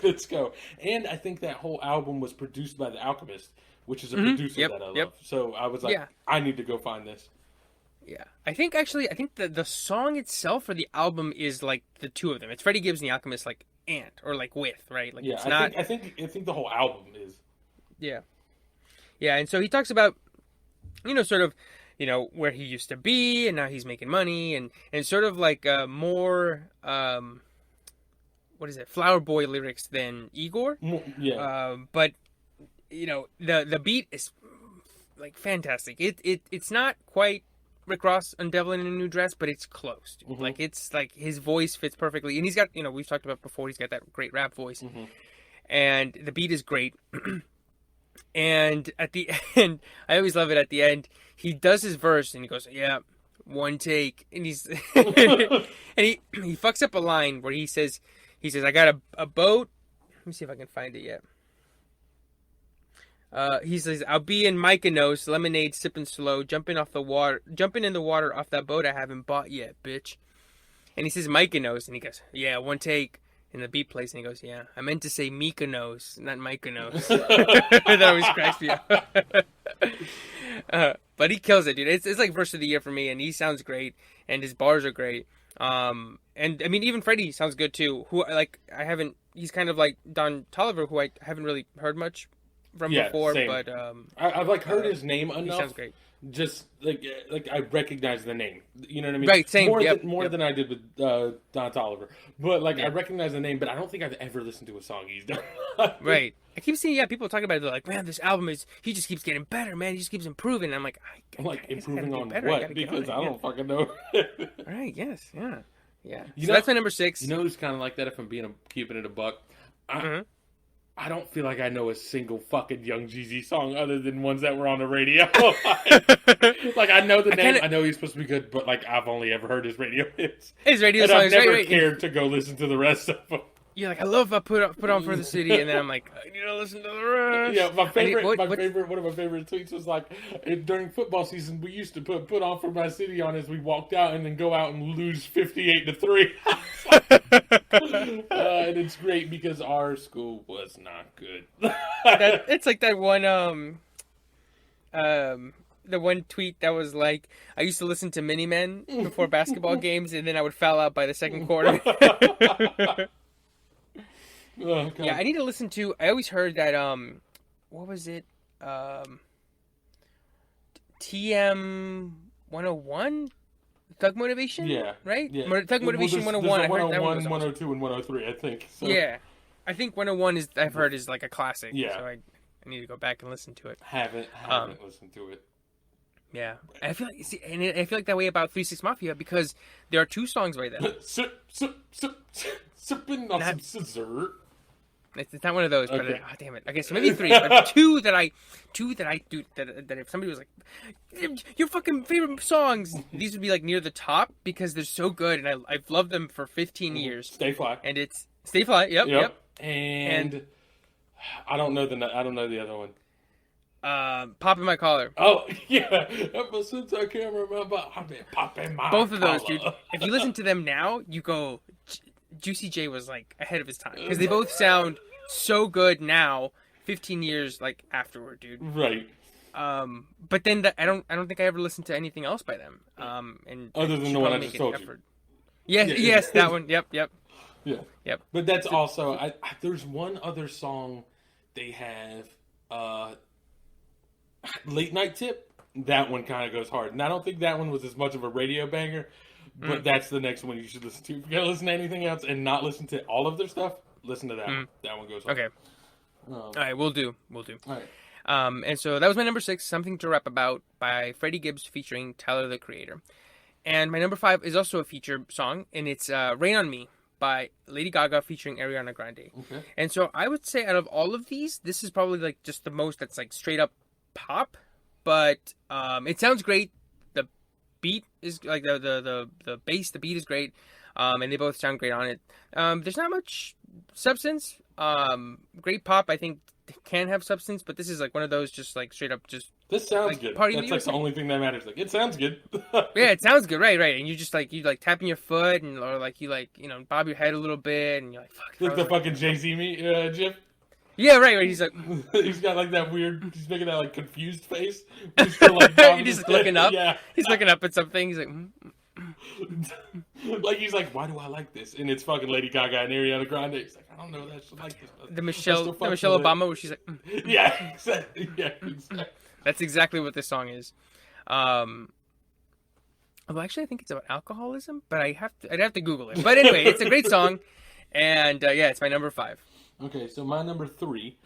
[SPEAKER 1] let's go. And I think that whole album was produced by The Alchemist, which is a producer that I love. So I was like, I need to go find this.
[SPEAKER 2] Yeah, I think the song itself for the album is like the two of them. It's Freddie Gibbs and The Alchemist, like or like with, right? Like
[SPEAKER 1] yeah,
[SPEAKER 2] it's not.
[SPEAKER 1] I think the whole album is.
[SPEAKER 2] Yeah, and so he talks about, sort of, where he used to be and now he's making money and sort of like more what is it, Flower Boy lyrics than Igor.
[SPEAKER 1] Yeah.
[SPEAKER 2] But the beat is like fantastic. It's not quite Rick Ross on Devil in a New Dress, but it's close. Mm-hmm. Like it's like his voice fits perfectly, and he's got we've talked about before. He's got that great rap voice, and the beat is great. And at the end, I always love it. At the end, he does his verse and he goes, "Yeah, one take," and he's and he fucks up a line where he says, "I got a boat." Let me see if I can find it yet. He says, "I'll be in Mykonos, lemonade sipping slow, jumping in the water off that boat I haven't bought yet, bitch." And he says Mykonos, and he goes, "Yeah, one take." And the beat plays, and he goes, "Yeah, I meant to say Mykonos, not Mykonos." That always cracks me up. But he kills it, dude. It's like verse of the year for me, and he sounds great, and his bars are great. And I mean, even Freddie sounds good too. He's kind of like Don Toliver, who I haven't really heard much from before,
[SPEAKER 1] same.
[SPEAKER 2] But
[SPEAKER 1] I've like heard his name enough.
[SPEAKER 2] He sounds great.
[SPEAKER 1] Just like I recognize the name. You know what I mean?
[SPEAKER 2] Right, same.
[SPEAKER 1] More than I did with Don Toliver. But like I recognize the name, but I don't think I've ever listened to a song he's done.
[SPEAKER 2] Right. I keep seeing people talking about it. They're like, "Man, this album he just keeps getting better, man. He just keeps improving." And I'm like,
[SPEAKER 1] improving on what? Because I don't fucking know.
[SPEAKER 2] Right. Yes. Yeah. Yeah.
[SPEAKER 1] So
[SPEAKER 2] that's my number 6.
[SPEAKER 1] You know who's kind of like that? If I'm keeping it a buck, I don't feel like I know a single fucking Young Jeezy song other than ones that were on the radio. Like I know the name, I know he's supposed to be good, but like I've only ever heard his radio hits.
[SPEAKER 2] His radio
[SPEAKER 1] songs,
[SPEAKER 2] I've
[SPEAKER 1] never cared to go listen to the rest of them.
[SPEAKER 2] You're like, I love I put on For the City, and then I'm like, I need to listen to the rest.
[SPEAKER 1] Yeah, one of my favorite tweets was like, during football season, we used to put on For My City on as we walked out, and then go out and lose 58-3. And it's great because our school was not good.
[SPEAKER 2] It's like that one the one tweet that was like, I used to listen to Minimen before basketball games, and then I would foul out by the second quarter.
[SPEAKER 1] Oh,
[SPEAKER 2] yeah, I need to listen to. I always heard that. What was it? TM 101, Thug Motivation.
[SPEAKER 1] Yeah,
[SPEAKER 2] right.
[SPEAKER 1] Yeah.
[SPEAKER 2] Thug Motivation 101.
[SPEAKER 1] There's 101,
[SPEAKER 2] I heard that one was
[SPEAKER 1] 102, and 103. I think. So.
[SPEAKER 2] Yeah, I think 101 I've heard is like a classic.
[SPEAKER 1] Yeah.
[SPEAKER 2] So I need to go back and listen to it.
[SPEAKER 1] Haven't listened to it.
[SPEAKER 2] Yeah, and I feel like that way about 3 6 Mafia because there are 2 songs by them.
[SPEAKER 1] Sipping on some scissor.
[SPEAKER 2] It's not one of those, but
[SPEAKER 1] Okay.
[SPEAKER 2] damn it. Okay, so maybe 3, but two that I do that if somebody was like, your fucking favorite songs, these would be like near the top because they're so good, and I've loved them for 15 years.
[SPEAKER 1] Stay Fly.
[SPEAKER 2] And it's Stay Fly. Yep.
[SPEAKER 1] And I don't know the other one.
[SPEAKER 2] Pop in My Collar.
[SPEAKER 1] Oh yeah, ever since I can't remember, I've been popping my
[SPEAKER 2] Both of those,
[SPEAKER 1] collar.
[SPEAKER 2] dude. If you listen to them now, you go, Juicy J was like ahead of his time because they both sound so good now, 15 years like afterward, dude.
[SPEAKER 1] Right.
[SPEAKER 2] But then I don't think I ever listened to anything else by them. And
[SPEAKER 1] other than the one I just told you.
[SPEAKER 2] Yes, that one. Yep.
[SPEAKER 1] Yeah.
[SPEAKER 2] Yep.
[SPEAKER 1] But that's also there's one other song they have, Late Night Tip. That one kind of goes hard, and I don't think that one was as much of a radio banger. But that's the next one you should listen to. If you're gonna listen to anything else and not listen to all of their stuff, listen to that one. That one goes hard.
[SPEAKER 2] Okay. All right, we'll do.
[SPEAKER 1] All right.
[SPEAKER 2] And so that was my number 6, Something to Rap About by Freddie Gibbs featuring Tyler, the Creator. And my number 5 is also a feature song, and it's Rain on Me by Lady Gaga featuring Ariana Grande.
[SPEAKER 1] Okay.
[SPEAKER 2] And so I would say out of all of these, this is probably like just the most that's like straight up pop, but it sounds great. The beat is like the bass, the beat is great, and they both sound great on it. There's not much substance. Great pop, I think, can have substance, but this is like one of those just like straight up just.
[SPEAKER 1] This sounds
[SPEAKER 2] like,
[SPEAKER 1] good.
[SPEAKER 2] Party
[SPEAKER 1] That's like the only thing that matters. Like it sounds good.
[SPEAKER 2] Yeah, it sounds good, right? And you just like tapping your foot and or like you bob your head a little bit and you're like fuck.
[SPEAKER 1] Like the fucking Jay-Z GIF.
[SPEAKER 2] Yeah, right. He's like,
[SPEAKER 1] he's got like that weird. He's making that like confused face. He's still, like,
[SPEAKER 2] he's just looking up.
[SPEAKER 1] Yeah,
[SPEAKER 2] he's looking up at something. He's like,
[SPEAKER 1] like he's like, why do I like this? And it's fucking Lady Gaga and Ariana Grande. He's like, I don't know that she like this.
[SPEAKER 2] The Michelle Obama, where she's like,
[SPEAKER 1] yeah, exactly. Yeah, exactly.
[SPEAKER 2] That's exactly what this song is. Well, actually, I think it's about alcoholism, but I'd have to Google it. But anyway, it's a great song, and yeah, it's my number 5.
[SPEAKER 1] Okay, so my number 3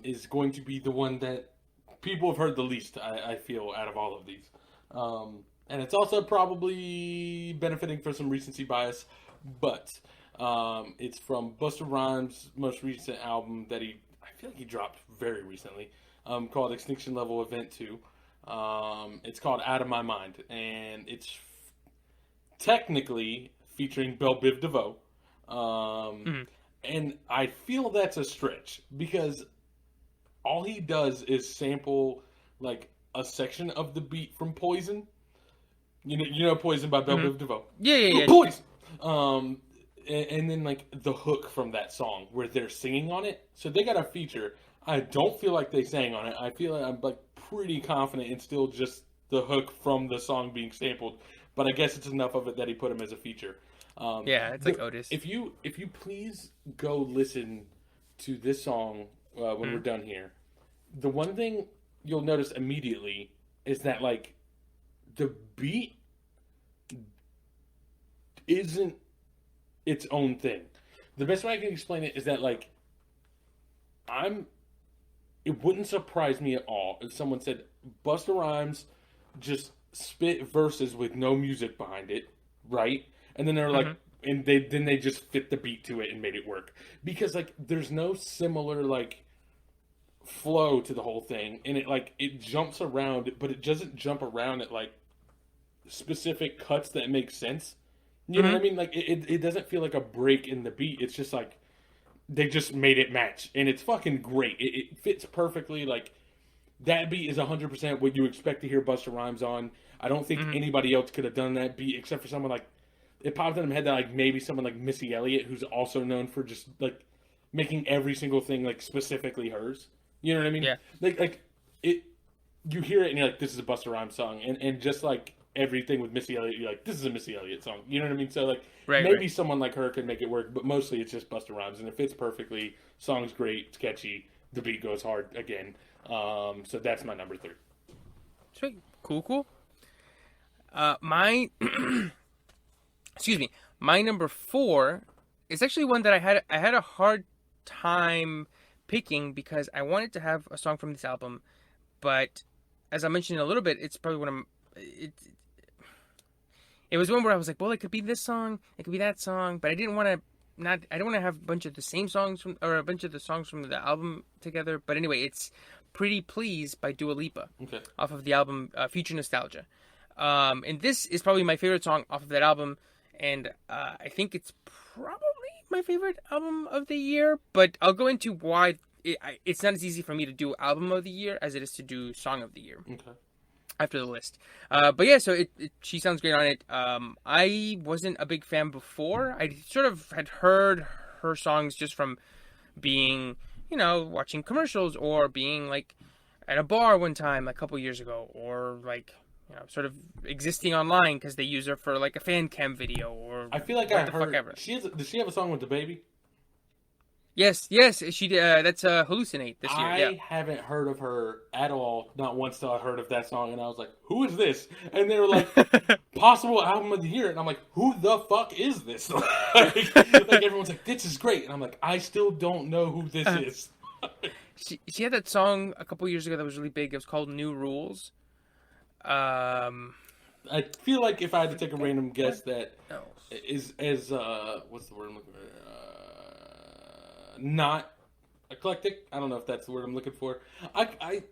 [SPEAKER 1] is going to be the one that people have heard the least, I feel, out of all of these. And it's also probably benefiting from some recency bias, but it's from Busta Rhymes' most recent album that I feel like he dropped very recently, called Extinction Level Event 2. It's called Out of My Mind, and it's technically featuring Belle Biv DeVoe. And I feel that's a stretch because all he does is sample like a section of the beat from Poison. You know Poison by Belle Biv DeVoe.
[SPEAKER 2] Yeah.
[SPEAKER 1] Poison. And then like the hook from that song where they're singing on it. So they got a feature. I don't feel like they sang on it. I feel like I'm like pretty confident it's still just the hook from the song being sampled. But I guess it's enough of it that he put him as a feature.
[SPEAKER 2] Yeah, it's like Otis.
[SPEAKER 1] If you please go listen to this song when we're done here, the one thing you'll notice immediately is that like the beat isn't its own thing. The best way I can explain it is that like it wouldn't surprise me at all if someone said Busta Rhymes just spit verses with no music behind it, right? And then they're like, and they just fit the beat to it and made it work because like there's no similar like flow to the whole thing, and it jumps around, but it doesn't jump around at like specific cuts that make sense. You know what I mean? Like it doesn't feel like a break in the beat. It's just like they just made it match, and it's fucking great. It fits perfectly. Like that beat is 100% what you expect to hear Busta Rhymes on. I don't think anybody else could have done that beat except for someone like. It popped in my head that like maybe someone like Missy Elliott, who's also known for just like making every single thing like specifically hers. You know what I mean?
[SPEAKER 2] Yeah.
[SPEAKER 1] Like it. You hear it and you're like, this is a Busta Rhymes song, and just like everything with Missy Elliott, you're like, this is a Missy Elliott song. You know what I mean? So like maybe someone like her could make it work, but mostly it's just Busta Rhymes, and it fits perfectly. Song's great, it's catchy, the beat goes hard again. So that's my number 3.
[SPEAKER 2] Sweet, cool. My number 4 is actually one that I had a hard time picking because I wanted to have a song from this album, but as I mentioned a little bit, it's probably one of it was one where I was like, well, it could be this song, it could be that song, but I didn't want to not. I don't want to have a bunch of the same songs or a bunch of the songs from the album together. But anyway, it's "Pretty Please" by Dua Lipa, off of the album Future Nostalgia. And this is probably my favorite song off of that album, and I think it's probably my favorite album of the year. But I'll go into why it's not as easy for me to do album of the year as it is to do song of the year.
[SPEAKER 1] Okay.
[SPEAKER 2] After the list. But yeah, so she sounds great on it. I wasn't a big fan before. I sort of had heard her songs just from being, watching commercials or being like at a bar one time a couple years ago, or like, sort of existing online because they use her for like a fan cam video or
[SPEAKER 1] I feel like I heard. Does she have a song with DaBaby?
[SPEAKER 2] Yes, she did. That's Hallucinate this year.
[SPEAKER 1] I haven't heard of her at all. Not once till I heard of that song, and I was like, "Who is this?" And they were like, "Possible album of the year," and I'm like, "Who the fuck is this?" like everyone's like, "This is great," and I'm like, "I still don't know who this is."
[SPEAKER 2] She had that song a couple years ago that was really big. It was called "New Rules."
[SPEAKER 1] I feel like if I had to take a random guess, that is what's the word I'm looking for? Not eclectic. I don't know if that's the word I'm looking for. All right,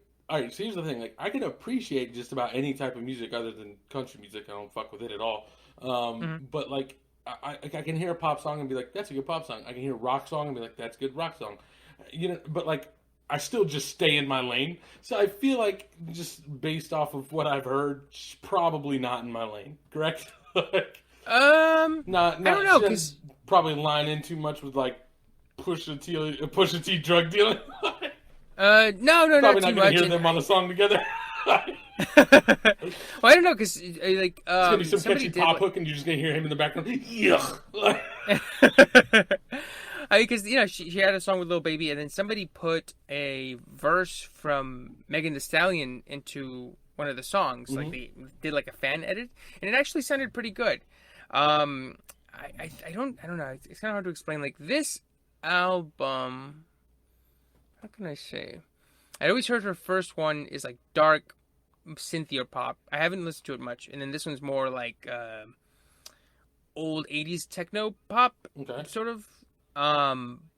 [SPEAKER 1] so here's the thing. Like, I can appreciate just about any type of music other than country music. I don't fuck with it at all. But like, I can hear a pop song and be like, that's a good pop song. I can hear a rock song and be like, that's a good rock song. But like, I still just stay in my lane. So I feel like, just based off of what I've heard, she's probably not in my lane. Correct?
[SPEAKER 2] I don't know, because
[SPEAKER 1] probably line in too much with like Pusha T drug dealing.
[SPEAKER 2] No,
[SPEAKER 1] probably
[SPEAKER 2] not
[SPEAKER 1] not
[SPEAKER 2] too
[SPEAKER 1] gonna
[SPEAKER 2] much.
[SPEAKER 1] hear them on a song together.
[SPEAKER 2] Well, I don't know, because like
[SPEAKER 1] it's gonna be some catchy pop hook, and you're just gonna hear him in the background. Yuck.
[SPEAKER 2] Because she had a song with Lil Baby, and then somebody put a verse from Megan Thee Stallion into one of the songs. Like they did like a fan edit, and it actually sounded pretty good. I don't know. It's kind of hard to explain. Like this album, how can I say? I always heard her first one is like dark synthia pop. I haven't listened to it much, and then this one's more like old 80s techno pop, sort of.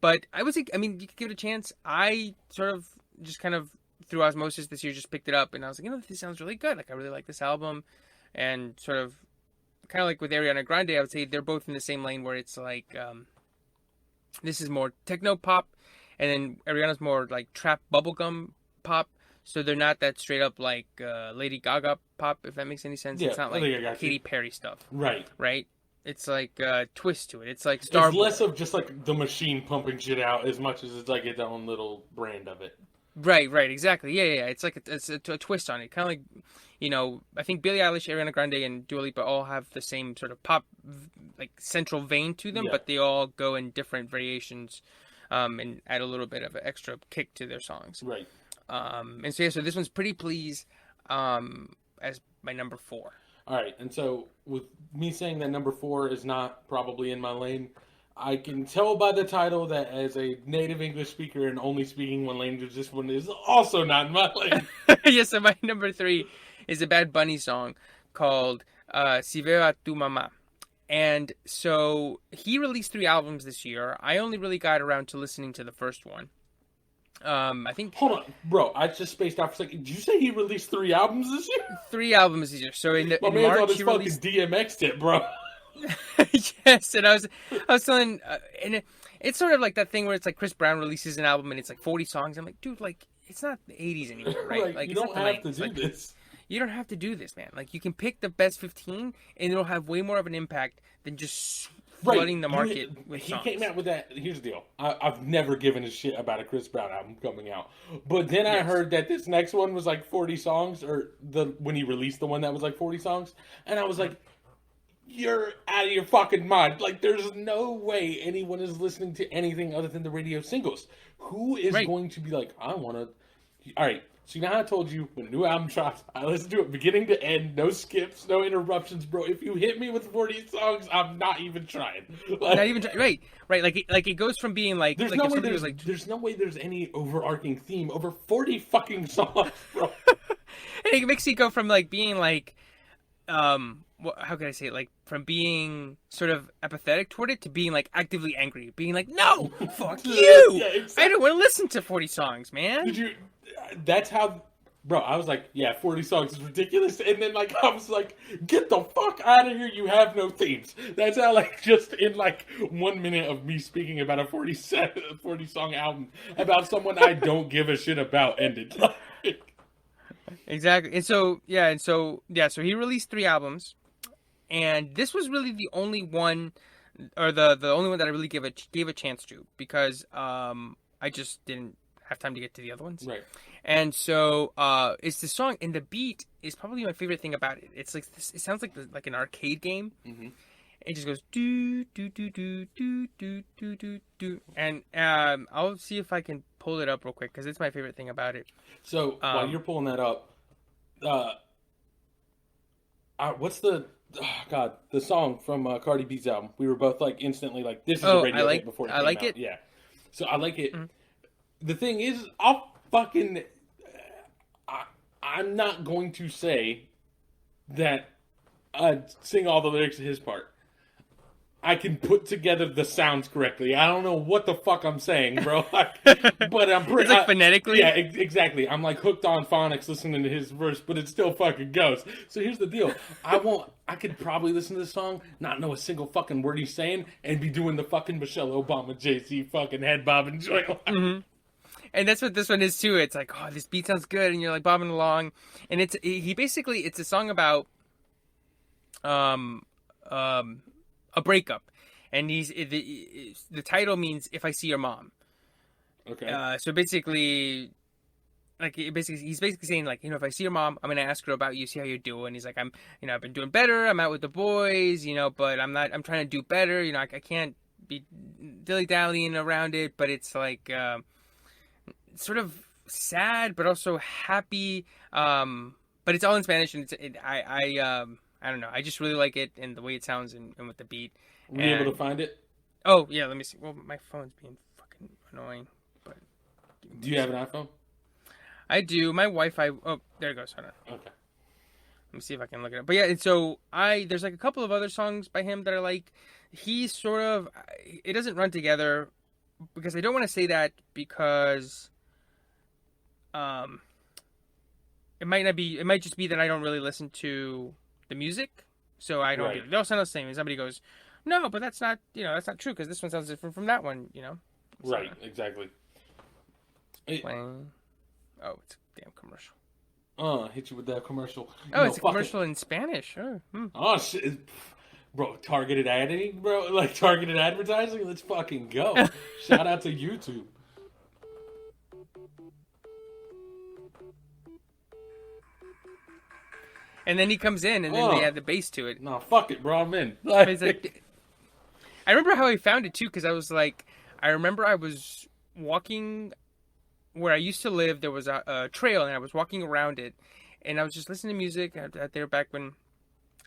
[SPEAKER 2] But I would say, I mean, you could give it a chance. I sort of just kind of through osmosis this year just picked it up, and I was like, this sounds really good. Like, I really like this album, and sort of kind of like with Ariana Grande, I would say they're both in the same lane where it's like this is more techno pop, and then Ariana's more like trap bubblegum pop. So they're not that straight up like Lady Gaga pop, if that makes any sense.
[SPEAKER 1] Yeah,
[SPEAKER 2] it's not like Katy Perry stuff.
[SPEAKER 1] Right.
[SPEAKER 2] It's like a twist to it. It's like
[SPEAKER 1] Starboy. It's less of just like the machine pumping shit out as much as it's like its own little brand of it.
[SPEAKER 2] Right, exactly. Yeah. It's like it's a twist on it. Kind of like, I think Billie Eilish, Ariana Grande, and Dua Lipa all have the same sort of pop, like central vein to them, but they all go in different variations, and add a little bit of an extra kick to their songs.
[SPEAKER 1] Right.
[SPEAKER 2] And so this one's Pretty Please, as my number 4.
[SPEAKER 1] All right, and so with me saying that number 4 is not probably in my lane, I can tell by the title that as a native English speaker and only speaking one language, this one is also not in my lane.
[SPEAKER 2] Yes, so my number 3 is a Bad Bunny song called Si Veo a Tu Mamá. And so he released 3 albums this year. I only really got around to listening to the first one. I think. Hold
[SPEAKER 1] on, bro. I just spaced out for a second. Did you say he released 3 albums this year?
[SPEAKER 2] 3 albums this year. So in
[SPEAKER 1] man's
[SPEAKER 2] March,
[SPEAKER 1] on his
[SPEAKER 2] he
[SPEAKER 1] fucking
[SPEAKER 2] released
[SPEAKER 1] DMX tip, bro.
[SPEAKER 2] Yes, and I was telling, and it's sort of like that thing where it's like Chris Brown releases an album and it's like 40 songs. I'm like, dude, like it's not the 80s anymore, right? Like
[SPEAKER 1] you don't have to do this.
[SPEAKER 2] You don't have to do this, man. Like you can pick the best 15, and it'll have way more of an impact than just flooding the market with songs.
[SPEAKER 1] He came out with that. Here's the deal. I've never given a shit about a Chris Brown album coming out. But then I heard that this next one was like 40 songs, or when he released the one that was like 40 songs. And I was like, you're out of your fucking mind. Like, there's no way anyone is listening to anything other than the radio singles. Who is going to be like, I want to... All right. So you know how I told you, when a new album drops, I listen to it beginning to end, no skips, no interruptions, bro. If you hit me with 40 songs, I'm not even trying. Like,
[SPEAKER 2] not even right. Like it goes from being like
[SPEAKER 1] there's no way there's any overarching theme over 40 fucking songs, bro.
[SPEAKER 2] And it makes you go from like being like how can I say it? Like from being sort of apathetic toward it to being like actively angry, being like, no, fuck you.
[SPEAKER 1] Yeah, exactly.
[SPEAKER 2] I don't want to listen to 40 songs, man.
[SPEAKER 1] Did you? That's how, bro. I was like, yeah, 40 songs is ridiculous, and then like I was like, get the fuck out of here. You have no themes. That's how like just in like 1 minute of me speaking about a 40 song album about someone I don't give a shit about ended.
[SPEAKER 2] Exactly. And so so he released 3 albums, and this was really the only one, or the only one that I really gave a chance to, because I just didn't have time to get to the other ones.
[SPEAKER 1] Right.
[SPEAKER 2] And so it's the song, and the beat is probably my favorite thing about it. It's like this, it sounds like an arcade game.
[SPEAKER 1] Mm-hmm.
[SPEAKER 2] It just goes do do do do do do do do do, and I'll see if I can pull it up real quick because it's my favorite thing about it.
[SPEAKER 1] So while you're pulling that up, what's the the song from Cardi B's album? We were both like instantly like, this is a radio hit before it came
[SPEAKER 2] like
[SPEAKER 1] out.
[SPEAKER 2] it.
[SPEAKER 1] Yeah. So I like it.
[SPEAKER 2] Mm-hmm.
[SPEAKER 1] The thing is, I'll fucking I'm not going to say that I sing all the lyrics to his part. I can put together the sounds correctly. I don't know what the fuck I'm saying, bro. But I'm pretty.
[SPEAKER 2] It's like phonetically.
[SPEAKER 1] Yeah, exactly. I'm like hooked on phonics listening to his verse, but it still fucking goes. So here's the deal. I could probably listen to this song, not know a single fucking word he's saying, and be doing the fucking Michelle Obama, Jay-Z fucking head bobbing joint.
[SPEAKER 2] Mm-hmm. And that's what this one is too. It's like, oh, this beat sounds good, and you're like bobbing along. And it's a song about a breakup, and the title means "If I See Your Mom."
[SPEAKER 1] Okay.
[SPEAKER 2] So basically, he's basically saying like, if I see your mom, I'm gonna ask her about you, see how you're doing. He's like, I've been doing better. I'm out with the boys, but I'm not. I'm trying to do better. I can't be dilly dallying around it, but it's like sort of sad, but also happy. But it's all in Spanish, and I don't know. I just really like it and the way it sounds and with the beat.
[SPEAKER 1] Were you able to find it?
[SPEAKER 2] Oh yeah, let me see. Well, my phone's being fucking annoying. But
[SPEAKER 1] do you have an iPhone?
[SPEAKER 2] I do. My Wi-Fi. Oh, there it goes. Hold on.
[SPEAKER 1] Okay.
[SPEAKER 2] Let me see if I can look it up. But yeah, and so there's like a couple of other songs by him that I like. He's sort of, it doesn't run together, because I don't want to say that because it might just be that I don't really listen to the music, so I don't
[SPEAKER 1] Right.
[SPEAKER 2] get it. They'll sound the same. And somebody goes, no, but that's not true, because this one sounds different from that one, So,
[SPEAKER 1] Right, exactly.
[SPEAKER 2] playing. Oh, it's a damn commercial.
[SPEAKER 1] Hit you with that commercial.
[SPEAKER 2] Oh, it's a commercial in Spanish. Oh,
[SPEAKER 1] Oh shit, bro! Targeted adding, bro. Like targeted advertising. Let's fucking go. Shout out to YouTube.
[SPEAKER 2] And then he comes in, and then they add the bass to it.
[SPEAKER 1] No, fuck it, bro. I'm in.
[SPEAKER 2] It's like, I remember how I found it too, because I was like, I remember I was walking where I used to live. There was a trail, and I was walking around it, and I was just listening to music out there back when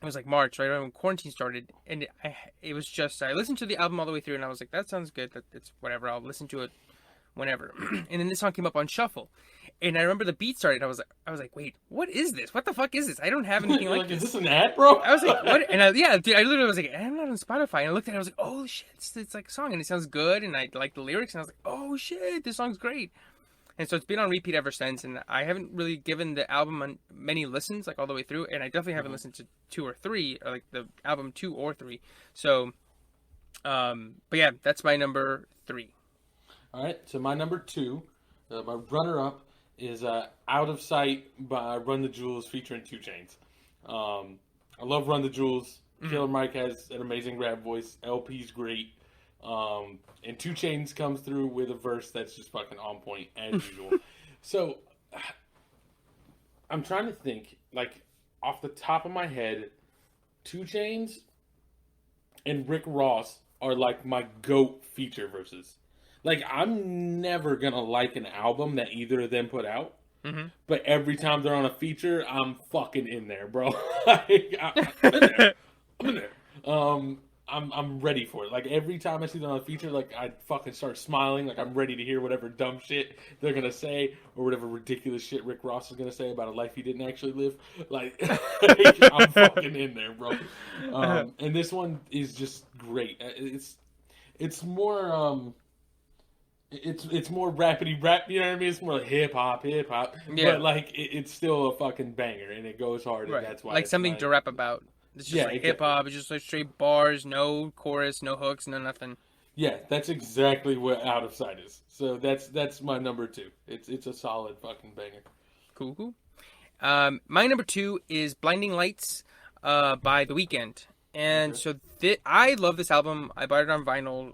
[SPEAKER 2] it was like March, right when quarantine started, and it was just, I listened to the album all the way through, and I was like, that sounds good. That's whatever. I'll listen to it whenever. And then this song came up on shuffle, and I remember the beat started. And I was like, wait, what is this? What the fuck is this? I don't have anything like this.
[SPEAKER 1] Is this an ad, bro?
[SPEAKER 2] I was like, what? And I literally was like, I'm not on Spotify. And I looked at it, I was like, oh shit, it's like a song, and it sounds good, and I like the lyrics, and I was like, oh shit, this song's great. And so it's been on repeat ever since, and I haven't really given the album many listens, like all the way through, and I definitely haven't listened to 2 or 3, or like the album 2 or 3. So, but yeah, that's my number 3.
[SPEAKER 1] All right, so my number 2, my runner-up is "Out of Sight" by Run the Jewels featuring 2 Chainz. I love Run the Jewels. Killer Mike has an amazing rap voice. LP's great. And 2 Chainz comes through with a verse that's just fucking on point as usual. So I'm trying to think, like off the top of my head, 2 Chainz and Rick Ross are like my GOAT feature verses. Like I'm never gonna like an album that either of them put out, but every time they're on a feature, I'm fucking in there, bro. Like, I'm in there. I'm ready for it. Like every time I see them on a feature, like I fucking start smiling. Like I'm ready to hear whatever dumb shit they're gonna say or whatever ridiculous shit Rick Ross is gonna say about a life he didn't actually live. Like I'm fucking in there, bro. And this one is just great. It's more it's more rapidy rap. You know what I mean? It's more like hip hop.
[SPEAKER 2] Yeah.
[SPEAKER 1] But like it's still a fucking banger and it goes hard.
[SPEAKER 2] Right.
[SPEAKER 1] And that's why
[SPEAKER 2] Like something to rap about. It's just like hip hop. It's just like straight bars, no chorus, no hooks, no nothing.
[SPEAKER 1] Yeah, that's exactly what Out of Sight is. So that's my number 2. It's a solid fucking banger.
[SPEAKER 2] Cool. My number 2 is Blinding Lights by The Weeknd. And so I love this album. I bought it on vinyl.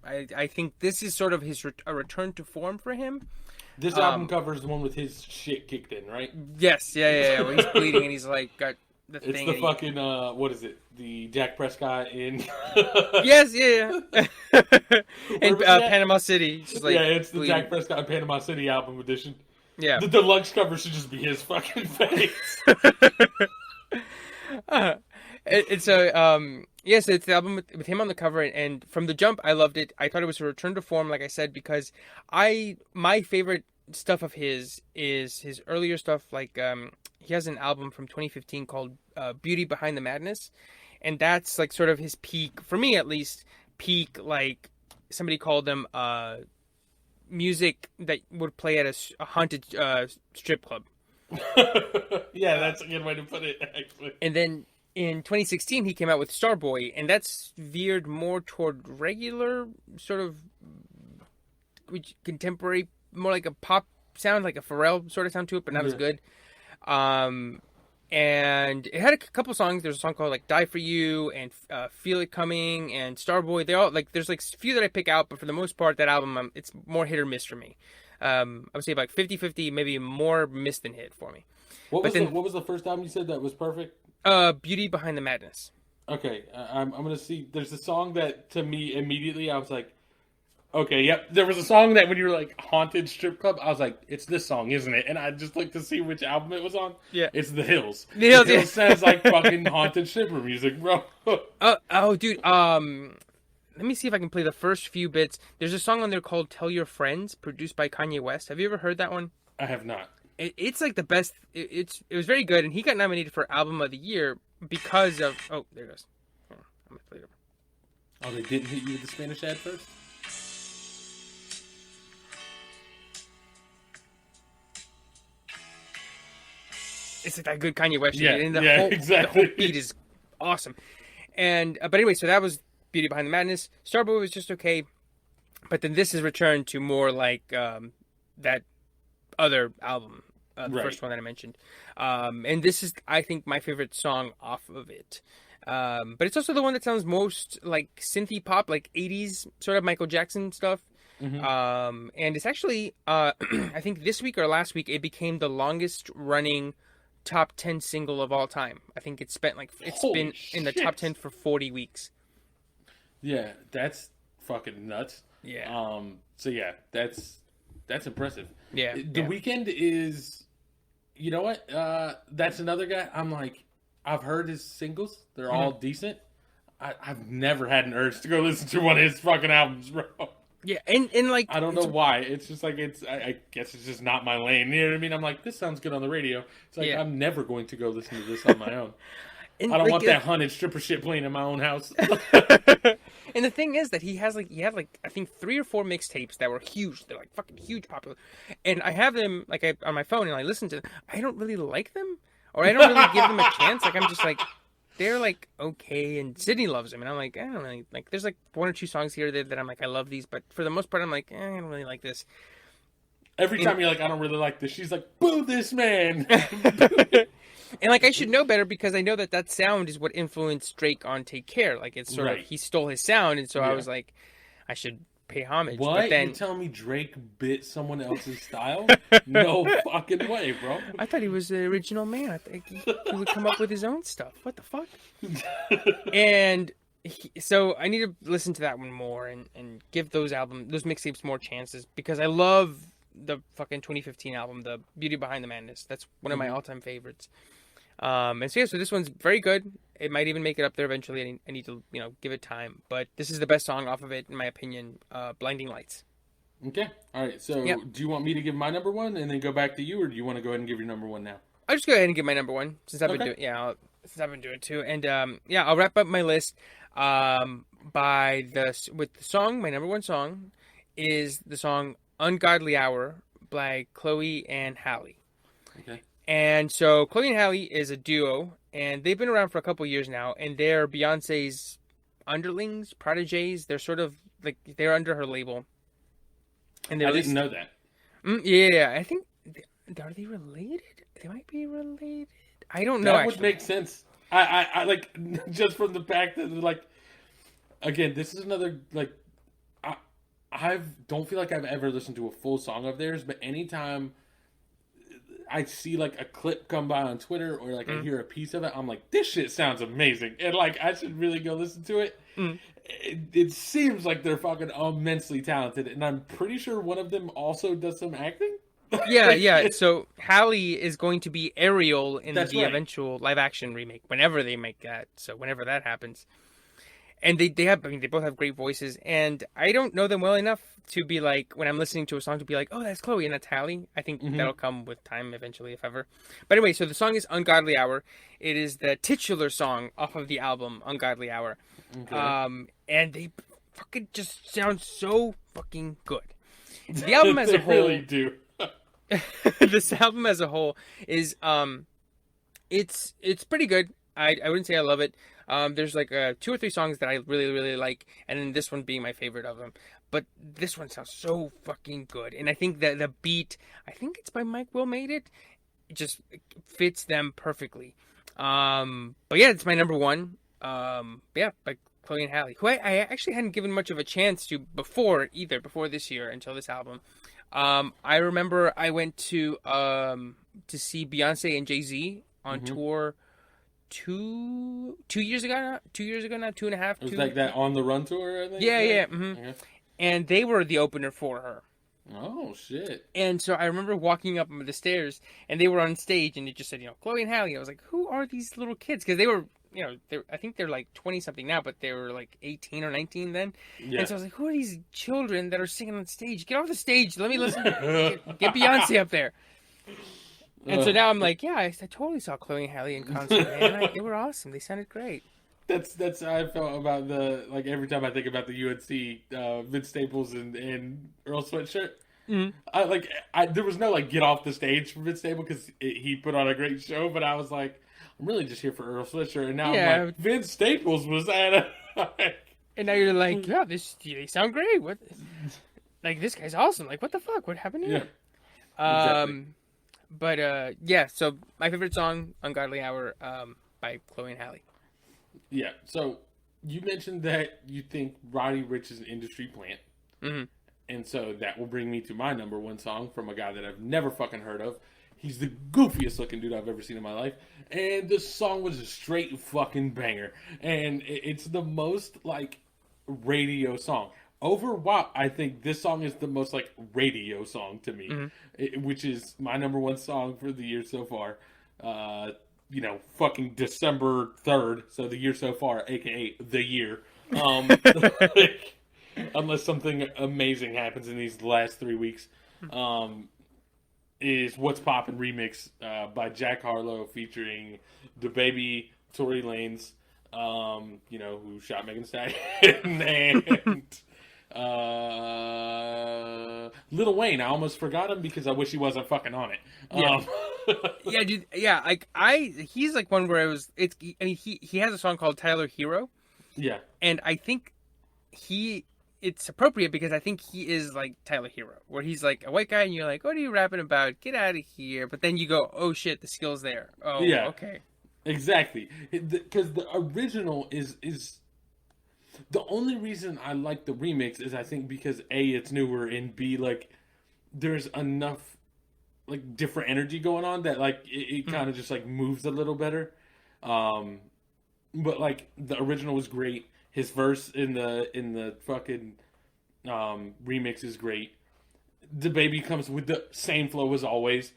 [SPEAKER 2] I think this is sort of a return to form for him.
[SPEAKER 1] This album covers the one with his shit kicked in, right?
[SPEAKER 2] Yes, yeah. When he's bleeding and he's like got the thing.
[SPEAKER 1] It's the fucking what is it? The Dak Prescott in.
[SPEAKER 2] Yes, yeah. In Panama City. Just like
[SPEAKER 1] it's the
[SPEAKER 2] bleeding.
[SPEAKER 1] Dak Prescott in Panama City album edition.
[SPEAKER 2] Yeah.
[SPEAKER 1] The deluxe cover should just be his fucking face.
[SPEAKER 2] It's so it's the album with him on the cover, and from the jump I loved it. I thought it was a return to form, like I said, because my favorite stuff of his is his earlier stuff. Like he has an album from 2015 called Beauty Behind the Madness, and that's like sort of his peak, for me at least, like somebody called them music that would play at a haunted strip club.
[SPEAKER 1] Yeah, that's a good way to put it, actually.
[SPEAKER 2] And then in 2016, he came out with Starboy, and that's veered more toward regular sort of contemporary, more like a pop sound, like a Pharrell sort of sound to it, but not as good. And it had a couple songs. There's a song called like "Die for You" and "Feel It Coming" and "Starboy." They all like there's like a few that I pick out, but for the most part, that album it's more hit or miss for me. I would say about 50-50, maybe more miss than hit for me.
[SPEAKER 1] What was the first album you said that was perfect?
[SPEAKER 2] Beauty Behind the Madness.
[SPEAKER 1] Okay, I'm gonna see. There's a song that to me immediately I was like, okay, yep. There was a song that when you were like haunted strip club, I was like, it's this song, isn't it? And I just looked to see which album it was on.
[SPEAKER 2] Yeah,
[SPEAKER 1] it's The Hills.
[SPEAKER 2] The Hills,
[SPEAKER 1] Hills sounds like fucking haunted stripper music, bro.
[SPEAKER 2] Dude. Let me see if I can play the first few bits. There's a song on there called "Tell Your Friends," produced by Kanye West. Have you ever heard that one?
[SPEAKER 1] I have not.
[SPEAKER 2] It's like the best. It was very good, and he got nominated for Album of the Year because of. Oh, there it goes. I'm gonna play it over.
[SPEAKER 1] Oh, they didn't hit you with the Spanish ad first?
[SPEAKER 2] It's like that good Kanye West shit.
[SPEAKER 1] Yeah,
[SPEAKER 2] And
[SPEAKER 1] exactly.
[SPEAKER 2] The whole beat is awesome. And but anyway, so that was Beauty Behind the Madness. Starboy was just okay, but then this is returned to more like that other album, the first one that I mentioned. And this is, I think, my favorite song off of it. But it's also the one that sounds most like synthy pop, like 80s sort of Michael Jackson stuff. Mm-hmm. And it's actually, I think this week or last week, it became the longest running top 10 single of all time. I think it's been in the top 10 for 40 weeks.
[SPEAKER 1] Yeah, that's fucking nuts.
[SPEAKER 2] Yeah.
[SPEAKER 1] So yeah, that's impressive.
[SPEAKER 2] Yeah.
[SPEAKER 1] The Weeknd is, you know what? That's another guy. I'm like, I've heard his singles. They're all decent. I've never had an urge to go listen to one of his fucking albums, bro.
[SPEAKER 2] Yeah, and like
[SPEAKER 1] I don't know why. It's just like I guess it's just not my lane. You know what I mean? I'm like, this sounds good on the radio. It's like I'm never going to go listen to this on my own. And I don't want that haunted stripper shit playing in my own house.
[SPEAKER 2] And the thing is that he had like I think 3 or 4 mixtapes that were huge. They're like fucking huge, popular. And I have them like on my phone and I listen to them. I don't really like them, or I don't really give them a chance. Like I'm just like, they're like okay, and Sydney loves them, and I'm like, I don't really like. There's like 1 or 2 songs here that I'm like, I love these, but for the most part, I'm like, I don't really like this.
[SPEAKER 1] Every time you're like, I don't really like this, she's like, boo this man.
[SPEAKER 2] And like I should know better because I know that sound is what influenced Drake on Take Care. Like it's sort of he stole his sound, and so I was like, I should pay homage.
[SPEAKER 1] What?
[SPEAKER 2] But then,
[SPEAKER 1] you telling me Drake bit someone else's style? No fucking way, bro.
[SPEAKER 2] I thought he was the original man. I think he would come up with his own stuff. What the fuck? And so I need to listen to that one more and give those mixtapes more chances because I love the fucking 2015 album, The Beauty Behind the Madness. That's one of my all-time favorites. And so this one's very good. It might even make it up there eventually. I need to, give it time. But this is the best song off of it, in my opinion. Blinding Lights.
[SPEAKER 1] Okay. All right. So,
[SPEAKER 2] Yep.
[SPEAKER 1] do you want me to give my number one and then go back to you, or do you want to go ahead and give your number one now?
[SPEAKER 2] I'll just go ahead and give my number one since I've been
[SPEAKER 1] Okay.
[SPEAKER 2] doing. Since I've been doing it too. And I'll wrap up my list. With the song. My number one song is the song "Ungodly Hour" by Chloe and Halle.
[SPEAKER 1] Okay.
[SPEAKER 2] And so Chloe and Halle is a duo, and they've been around for a couple years now, and they're Beyonce's underlings, protégés. They're sort of like they're under her label. And
[SPEAKER 1] I didn't know that.
[SPEAKER 2] Yeah, I think are they related? They might be related. I don't know.
[SPEAKER 1] That would make sense. I like just from the fact that like again, this is another like I don't feel like I've ever listened to a full song of theirs, but anytime I see like a clip come by on Twitter or like I hear a piece of it, I'm like, this shit sounds amazing, and like I should really go listen to it. It seems like they're fucking immensely talented, and I'm pretty sure one of them also does some acting.
[SPEAKER 2] Yeah. So Halle is going to be Ariel in the
[SPEAKER 1] right.
[SPEAKER 2] eventual live action remake, whenever they make that. So whenever that happens. And they both have great voices, and I don't know them well enough to be like, when I'm listening to a song, to be like, oh, that's Chloe and that's Halle. I think that'll come with time eventually, if ever. But anyway, so the song is Ungodly Hour. It is the titular song off of the album Ungodly Hour. Okay. And they fucking just sound so fucking good. The album as a whole...
[SPEAKER 1] really do.
[SPEAKER 2] This album as a whole is, it's pretty good. I wouldn't say I love it. There's like 2 or 3 songs that I really, really like, and then this one being my favorite of them. But this one sounds so fucking good, and I think that the beat, I think it's by Mike Will Made It, just fits them perfectly. But yeah, it's my number one. By Chloe and Halle, who I actually hadn't given much of a chance to before this year until this album. I remember I went to see Beyonce and Jay-Z on tour. 2 years ago now, 2.5.
[SPEAKER 1] It was like that On the Run tour, I think.
[SPEAKER 2] Yeah. Okay. And they were the opener for her.
[SPEAKER 1] Oh shit!
[SPEAKER 2] And so I remember walking up the stairs, and they were on stage, and it just said, Chloe and Halle. I was like, who are these little kids? Because they were, I think they're like 20 something now, but they were like 18 or 19 then. Yeah. And so I was like, who are these children that are singing on stage? Get off the stage. Let me listen. Get Beyonce up there. And so now I'm like, yeah, I totally saw Chloe and Halle in concert, man. They were awesome. They sounded great.
[SPEAKER 1] That's how I felt about every time I think about the UNC Vince Staples and Earl Sweatshirt. There was no get off the stage for Vince Staples because he put on a great show, but I was like, I'm really just here for Earl Sweatshirt, and now I'm like, Vince Staples was at a.
[SPEAKER 2] And now you're like, yeah, they sound great. What? Like, this guy's awesome. Like, what the fuck? What happened here? Yeah. Exactly. But so my favorite song, Ungodly Hour, by Chloe and Halle.
[SPEAKER 1] Yeah, so you mentioned that you think Roddy Ricch is an industry plant. And so that will bring me to my number one song from a guy that I've never fucking heard of. He's the goofiest looking dude I've ever seen in my life. And this song was a straight fucking banger. And it's the most, radio song. Over WAP, I think this song is the most radio song to me, which is my number one song for the year so far. Fucking December 3rd, so the year so far, aka the year. Unless something amazing happens in these last 3 weeks, is What's Poppin' remix by Jack Harlow featuring DaBaby, Tory Lanez, who shot Megan Thee Stallion, and Lil Wayne. I almost forgot him because I wish he wasn't fucking on it.
[SPEAKER 2] Yeah, dude. Yeah, he's one where he has a song called Tyler Hero.
[SPEAKER 1] Yeah,
[SPEAKER 2] and I think it's appropriate because I think he is like Tyler Hero, where he's like a white guy, and you're like, what are you rapping about? Get out of here! But then you go, oh shit, the skill's there. Oh, yeah, okay,
[SPEAKER 1] exactly. Because the original is. The only reason I like the remix is I think because A, it's newer, and B, there's enough different energy going on that it kind of just moves a little better. But the original was great. His verse in the fucking remix is great. DaBaby comes with the same flow as always,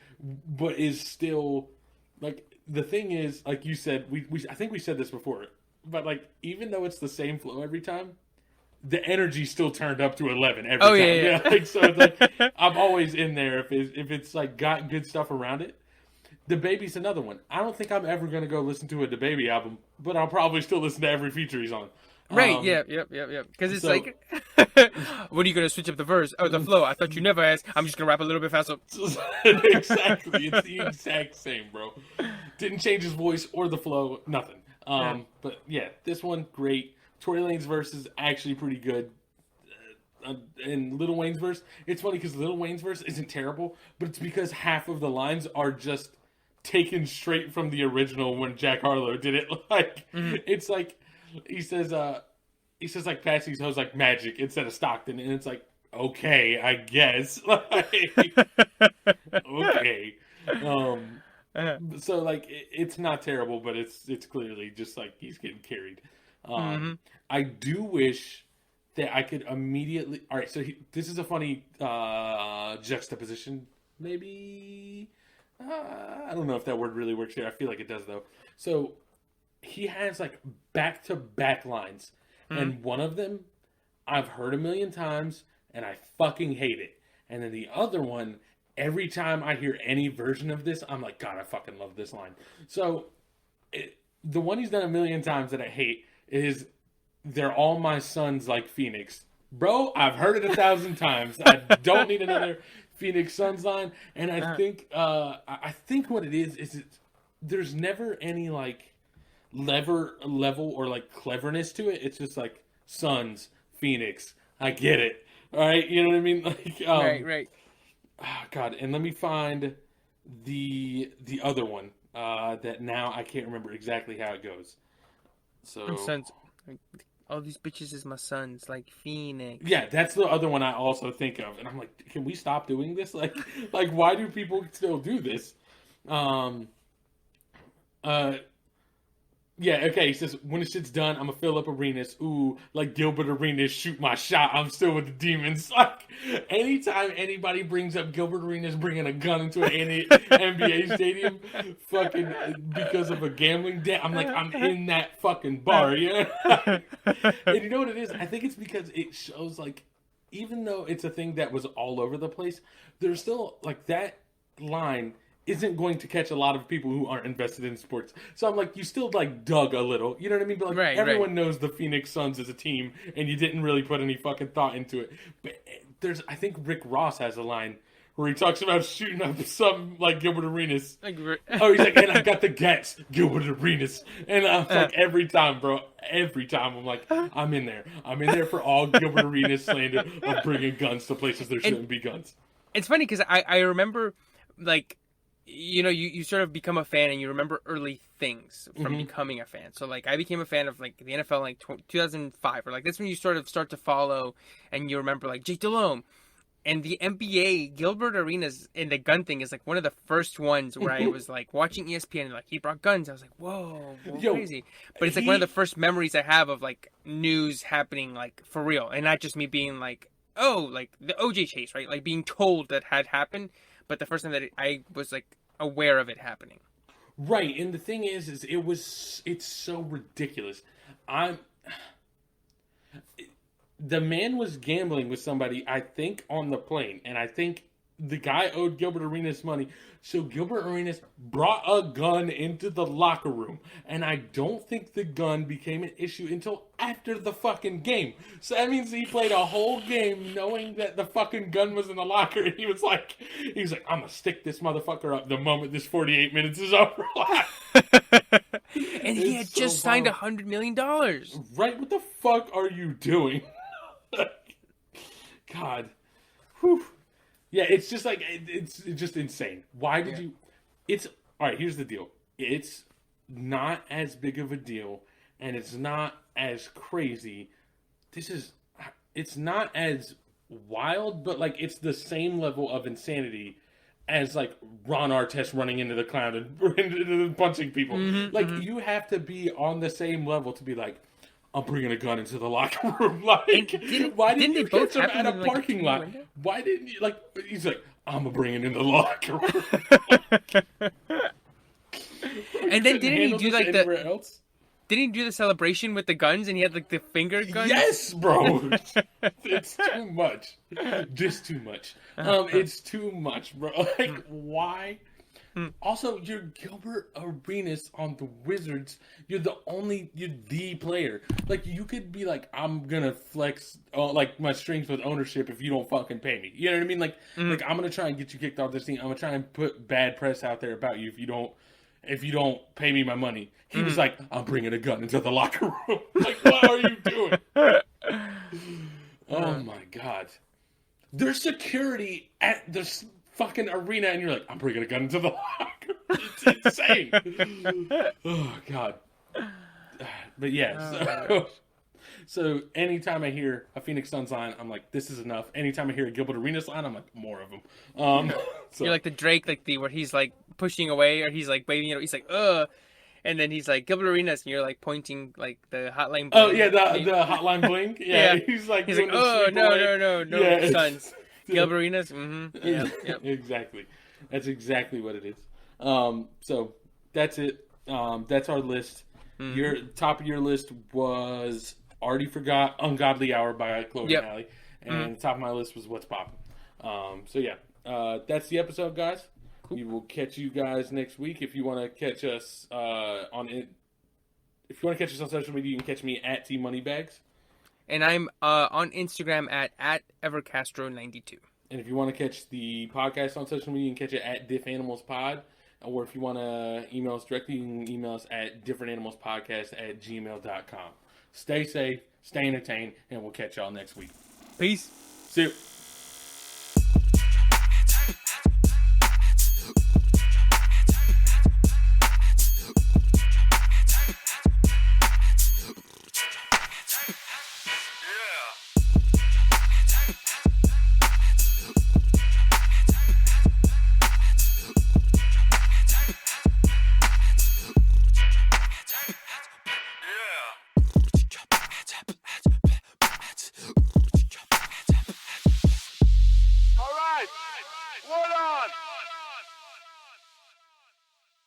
[SPEAKER 1] but is still like the thing is, like you said, we I think we said this before, but like even though it's the same flow every time, the energy still turned up to 11 every time.
[SPEAKER 2] Yeah.
[SPEAKER 1] Like so, it's like I'm always in there if it's like got good stuff around it. The Baby's another one. I don't think I'm ever gonna go listen to a The Baby album, but I'll probably still listen to every feature he's on.
[SPEAKER 2] Right, yep. Because it's
[SPEAKER 1] so-
[SPEAKER 2] like, what are you going to switch up the verse? Oh, the flow. I thought you never asked. I'm just going to rap a little bit faster.
[SPEAKER 1] Exactly. It's the exact same, bro. Didn't change his voice or the flow, nothing. But yeah, this one, great. Tory Lane's verse is actually pretty good. And Lil Wayne's verse, it's funny because Lil Wayne's verse isn't terrible, but it's because half of the lines are just taken straight from the original when Jack Harlow did it. Like, it's like, he says like pass these hoes like magic instead of Stockton, and it's like, okay, I guess. Like, okay. So like it's not terrible, but it's clearly just like he's getting carried. I do wish that I could immediately. All right, so this is a funny juxtaposition. Maybe I don't know if that word really works here. I feel like it does though. So he has like back-to-back lines, and one of them I've heard a million times, and I fucking hate it. And then the other one, every time I hear any version of this, I'm like, God, I fucking love this line. So the one he's done a million times that I hate is, "They're all my sons like Phonics." Bro, I've heard it 1,000 times. I don't need another Phoenix Suns line. And I think what it is there's never any like level or like cleverness to it. It's just like Suns, Phoenix. I get it. All right, you know what I mean? Like,
[SPEAKER 2] Right.
[SPEAKER 1] Oh, God, and let me find the other one that now I can't remember exactly how it goes. So
[SPEAKER 2] Sons. All these bitches is my sons, like Phoenix.
[SPEAKER 1] yeah, that's the other one I also think of, and I'm like, can we stop doing this? Like why do people still do this? Yeah, okay, he says, when the shit's done, I'm gonna fill up arenas. Ooh, like Gilbert Arenas, shoot my shot, I'm still with the demons. Like, anytime anybody brings up Gilbert Arenas bringing a gun into an NBA stadium, fucking, because of a gambling debt, I'm like, I'm in that fucking bar, you know? And you know what it is? I think it's because it shows, like, even though it's a thing that was all over the place, there's still, like, that line isn't going to catch a lot of people who aren't invested in sports. So I'm like, you still like dug a little, you know what I mean? But like everyone knows the Phoenix Suns as a team, and you didn't really put any fucking thought into it. But I think Rick Ross has a line where he talks about shooting up some like Gilbert Arenas. He's like, and I got the gats, Gilbert Arenas, and I'm like, every time, bro, I'm like, I'm in there for all Gilbert Arenas slander of bringing guns to places there shouldn't be guns.
[SPEAKER 2] It's funny because I remember like, you know, you sort of become a fan and you remember early things from becoming a fan. So, like, I became a fan of, like, the NFL in, like, 2005. Or, like, that's when you sort of start to follow and you remember, like, Jake Delhomme. And the NBA, Gilbert Arenas and the gun thing is, like, one of the first ones where I was, like, watching ESPN and, like, he brought guns. I was like, whoa, crazy. But it's, like, one of the first memories I have of, like, news happening, like, for real. And not just me being, like, oh, like, the OJ chase, right? Like, being told that had happened. But the first time that I was, like, aware of it happening.
[SPEAKER 1] Right, and the thing is it's so ridiculous. The man was gambling with somebody, I think, on the plane, and I think the guy owed Gilbert Arenas money, so Gilbert Arenas brought a gun into the locker room, and I don't think the gun became an issue until after the fucking game. So that means he played a whole game knowing that the fucking gun was in the locker, and he was like, I'm gonna stick this motherfucker up the moment this 48 minutes is over.
[SPEAKER 2] And he had just signed $100 million.
[SPEAKER 1] Right, what the fuck are you doing? God. Whew. Yeah, it's just like, it's just insane. Why did you... All right, here's the deal. It's not as big of a deal, and it's not as crazy. It's not as wild, but, like, it's the same level of insanity as, like, Ron Artest running into the clown and punching people. You have to be on the same level to be like, I'm bringing a gun into the locker room. Like, why didn't you catch him at a parking lot? Why didn't you, like, he's like, I'm going to bring it in the locker room.
[SPEAKER 2] And then didn't he do like
[SPEAKER 1] anywhere else?
[SPEAKER 2] Didn't he do the celebration with the guns and he had like the finger guns?
[SPEAKER 1] Yes, bro. It's too much. Just too much. It's too much, bro. Like, why? Also, you're Gilbert Arenas on the Wizards. You're the player. Like, you could be like, I'm gonna flex like my strings with ownership if you don't fucking pay me. You know what I mean? Like, I'm gonna try and get you kicked off this team. I'm gonna try and put bad press out there about you if you don't pay me my money. He was like, I'm bringing a gun into the locker room. Like, what are you doing? Oh my God. There's security at this fucking arena, and you're like, I'm bringing a gun into the locker room. It's insane. Oh God. But yeah, so anytime I hear a Phoenix Suns line, I'm like, this is enough. Anytime I hear a Gilbert Arenas line, I'm like, more of them.
[SPEAKER 2] You're like the Drake, like where he's like pushing away, or he's like waving, he's like, and then he's like, Gilbert Arenas, and you're like pointing like the hotline bling.
[SPEAKER 1] Oh yeah, the hotline bling. Yeah, he's like,
[SPEAKER 2] oh no,
[SPEAKER 1] yeah,
[SPEAKER 2] Suns. Gilbert Arenas. Yeah,
[SPEAKER 1] exactly. That's exactly what it is. So that's it. That's our list. Your top of your list was Already Forgot, Ungodly Hour by Chloe and Halle, and the top of my list was What's Poppin'. So yeah, that's the episode, guys. Cool. We will catch you guys next week. If you want to catch us on social media, you can catch me at TMoneybags.
[SPEAKER 2] And I'm on Instagram at Evercastro92.
[SPEAKER 1] And if you want to catch the podcast on social media, you can catch it at DiffAnimalsPod. Or if you want to email us directly, you can email us at differentanimalspodcast@gmail.com. Stay safe, stay entertained, and we'll catch y'all next week.
[SPEAKER 2] Peace.
[SPEAKER 1] See you.